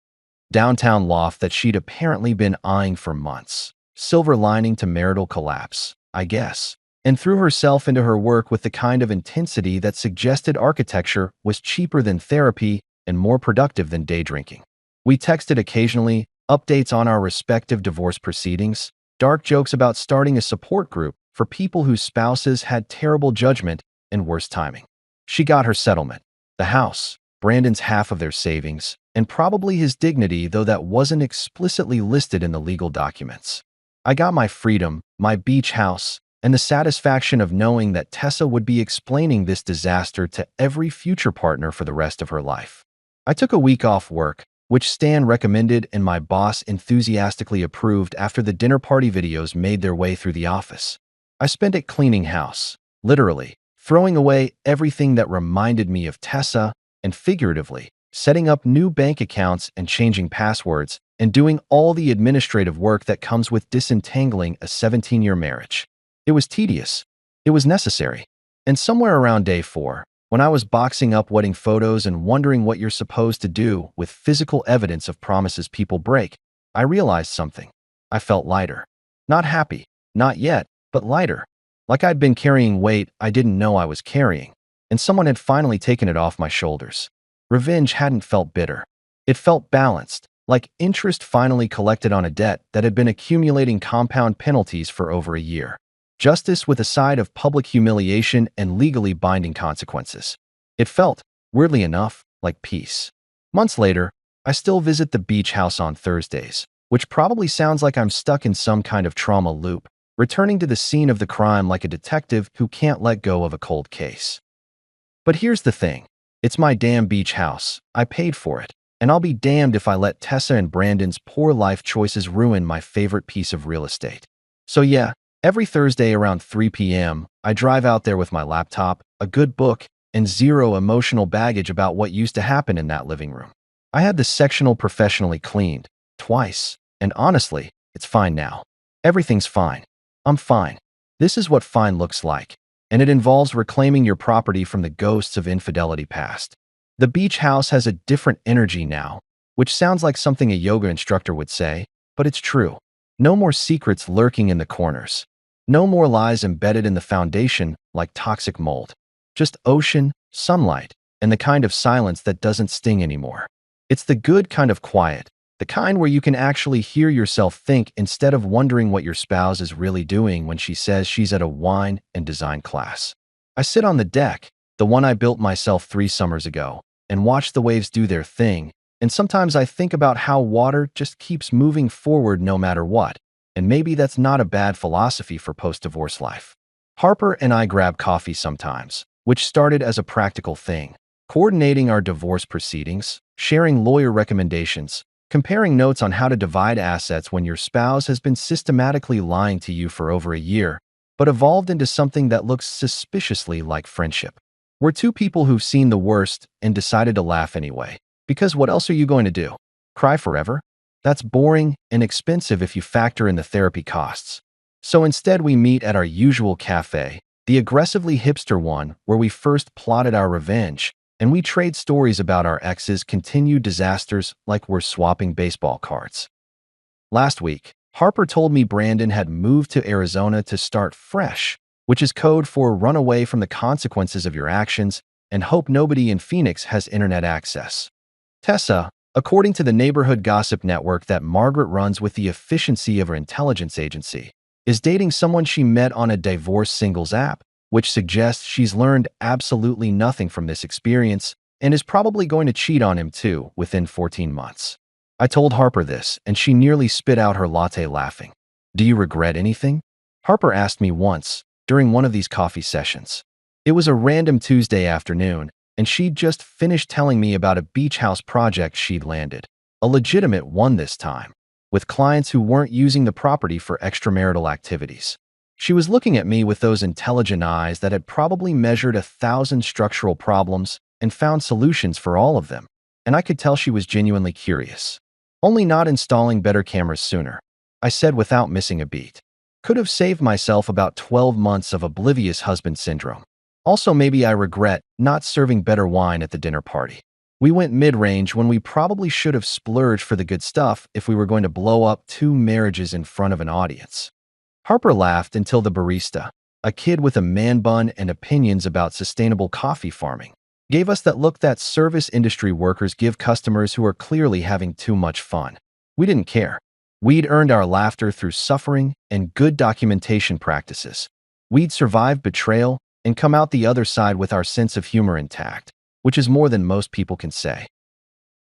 Downtown loft that she'd apparently been eyeing for months. Silver lining to marital collapse, I guess. And threw herself into her work with the kind of intensity that suggested architecture was cheaper than therapy and more productive than day drinking. We texted occasionally, updates on our respective divorce proceedings, dark jokes about starting a support group for people whose spouses had terrible judgment and worse timing. She got her settlement, the house, Brandon's half of their savings, and probably his dignity, though that wasn't explicitly listed in the legal documents. I got my freedom, my beach house, and the satisfaction of knowing that Tessa would be explaining this disaster to every future partner for the rest of her life. I took a week off work, which Stan recommended and my boss enthusiastically approved after the dinner party videos made their way through the office. I spent it cleaning house, literally, throwing away everything that reminded me of Tessa, and figuratively, setting up new bank accounts and changing passwords, and doing all the administrative work that comes with disentangling a 17-year marriage. It was tedious. It was necessary. And somewhere around day 4, when I was boxing up wedding photos and wondering what you're supposed to do with physical evidence of promises people break, I realized something. I felt lighter. Not happy, not yet, but lighter. Like I'd been carrying weight I didn't know I was carrying, and someone had finally taken it off my shoulders. Revenge hadn't felt bitter. It felt balanced, like interest finally collected on a debt that had been accumulating compound penalties for over a year. Justice with a side of public humiliation and legally binding consequences. It felt, weirdly enough, like peace. Months later, I still visit the beach house on Thursdays, which probably sounds like I'm stuck in some kind of trauma loop, returning to the scene of the crime like a detective who can't let go of a cold case. But here's the thing. It's my damn beach house. I paid for it, and I'll be damned if I let Tessa and Brandon's poor life choices ruin my favorite piece of real estate. So yeah, every Thursday around 3 p.m., I drive out there with my laptop, a good book, and zero emotional baggage about what used to happen in that living room. I had the sectional professionally cleaned, twice, and honestly, it's fine now. Everything's fine. I'm fine. This is what fine looks like, and it involves reclaiming your property from the ghosts of infidelity past. The beach house has a different energy now, which sounds like something a yoga instructor would say, but it's true. No more secrets lurking in the corners. No more lies embedded in the foundation like toxic mold. Just ocean, sunlight, and the kind of silence that doesn't sting anymore. It's the good kind of quiet, the kind where you can actually hear yourself think instead of wondering what your spouse is really doing when she says she's at a wine and design class. I sit on the deck, the one I built myself 3 summers ago, and watch the waves do their thing, and sometimes I think about how water just keeps moving forward no matter what. And maybe that's not a bad philosophy for post-divorce life. Harper and I grab coffee sometimes, which started as a practical thing, coordinating our divorce proceedings, sharing lawyer recommendations, comparing notes on how to divide assets when your spouse has been systematically lying to you for over a year, but evolved into something that looks suspiciously like friendship. We're two people who've seen the worst and decided to laugh anyway. Because what else are you going to do? Cry forever? That's boring and expensive if you factor in the therapy costs. So instead, we meet at our usual cafe, the aggressively hipster one where we first plotted our revenge, and we trade stories about our ex's continued disasters like we're swapping baseball cards. Last week, Harper told me Brandon had moved to Arizona to start fresh, which is code for run away from the consequences of your actions and hope nobody in Phoenix has internet access. Tessa, according to the neighborhood gossip network that Margaret runs with the efficiency of her intelligence agency, is dating someone she met on a divorce singles app, which suggests she's learned absolutely nothing from this experience and is probably going to cheat on him too within 14 months. I told Harper this, and she nearly spit out her latte laughing. Do you regret anything? Harper asked me once during one of these coffee sessions. It was a random Tuesday afternoon, and she'd just finished telling me about a beach house project she'd landed, a legitimate one this time, with clients who weren't using the property for extramarital activities. She was looking at me with those intelligent eyes that had probably measured 1,000 structural problems and found solutions for all of them, and I could tell she was genuinely curious. Only not installing better cameras sooner, I said without missing a beat. Could have saved myself about 12 months of oblivious husband syndrome. Also, maybe I regret not serving better wine at the dinner party. We went mid-range when we probably should have splurged for the good stuff if we were going to blow up 2 marriages in front of an audience. Harper laughed until the barista, a kid with a man bun and opinions about sustainable coffee farming, gave us that look that service industry workers give customers who are clearly having too much fun. We didn't care. We'd earned our laughter through suffering and good documentation practices. We'd survived betrayal and come out the other side with our sense of humor intact, which is more than most people can say.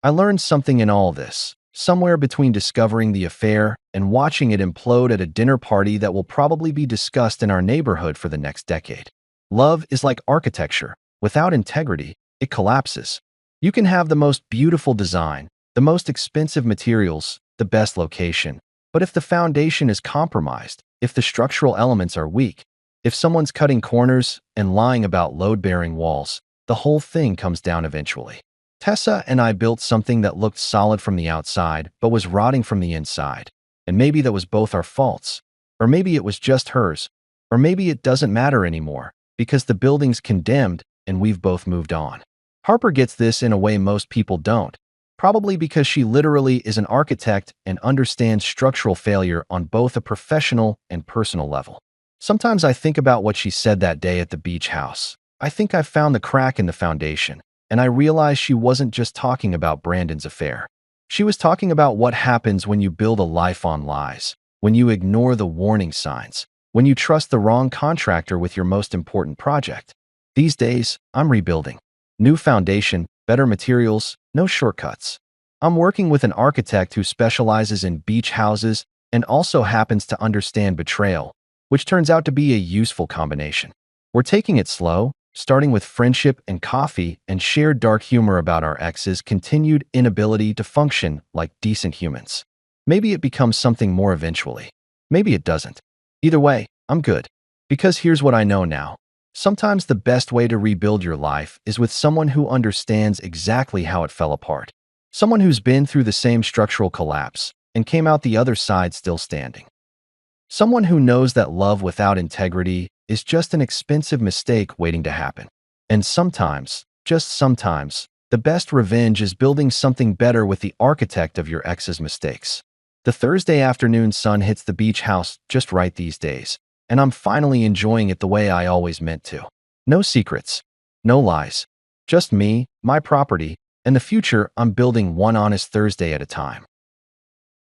I learned something in all this, somewhere between discovering the affair and watching it implode at a dinner party that will probably be discussed in our neighborhood for the next decade. Love is like architecture. Without integrity, it collapses. You can have the most beautiful design, the most expensive materials, the best location, but if the foundation is compromised, if the structural elements are weak, if someone's cutting corners and lying about load-bearing walls, the whole thing comes down eventually. Tessa and I built something that looked solid from the outside, but was rotting from the inside. And maybe that was both our faults. Or maybe it was just hers. Or maybe it doesn't matter anymore, because the building's condemned and we've both moved on. Harper gets this in a way most people don't, probably because she literally is an architect and understands structural failure on both a professional and personal level. Sometimes I think about what she said that day at the beach house. I think I found the crack in the foundation, and I realized she wasn't just talking about Brandon's affair. She was talking about what happens when you build a life on lies, when you ignore the warning signs, when you trust the wrong contractor with your most important project. These days, I'm rebuilding. New foundation, better materials, no shortcuts. I'm working with an architect who specializes in beach houses and also happens to understand betrayal, which turns out to be a useful combination. We're taking it slow, starting with friendship and coffee and shared dark humor about our ex's continued inability to function like decent humans. Maybe it becomes something more eventually. Maybe it doesn't. Either way, I'm good. Because here's what I know now. Sometimes the best way to rebuild your life is with someone who understands exactly how it fell apart. Someone who's been through the same structural collapse and came out the other side still standing. Someone who knows that love without integrity is just an expensive mistake waiting to happen. And sometimes, just sometimes, the best revenge is building something better with the architect of your ex's mistakes. The Thursday afternoon sun hits the beach house just right these days, and I'm finally enjoying it the way I always meant to. No secrets, no lies, just me, my property, and the future I'm building one honest Thursday at a time.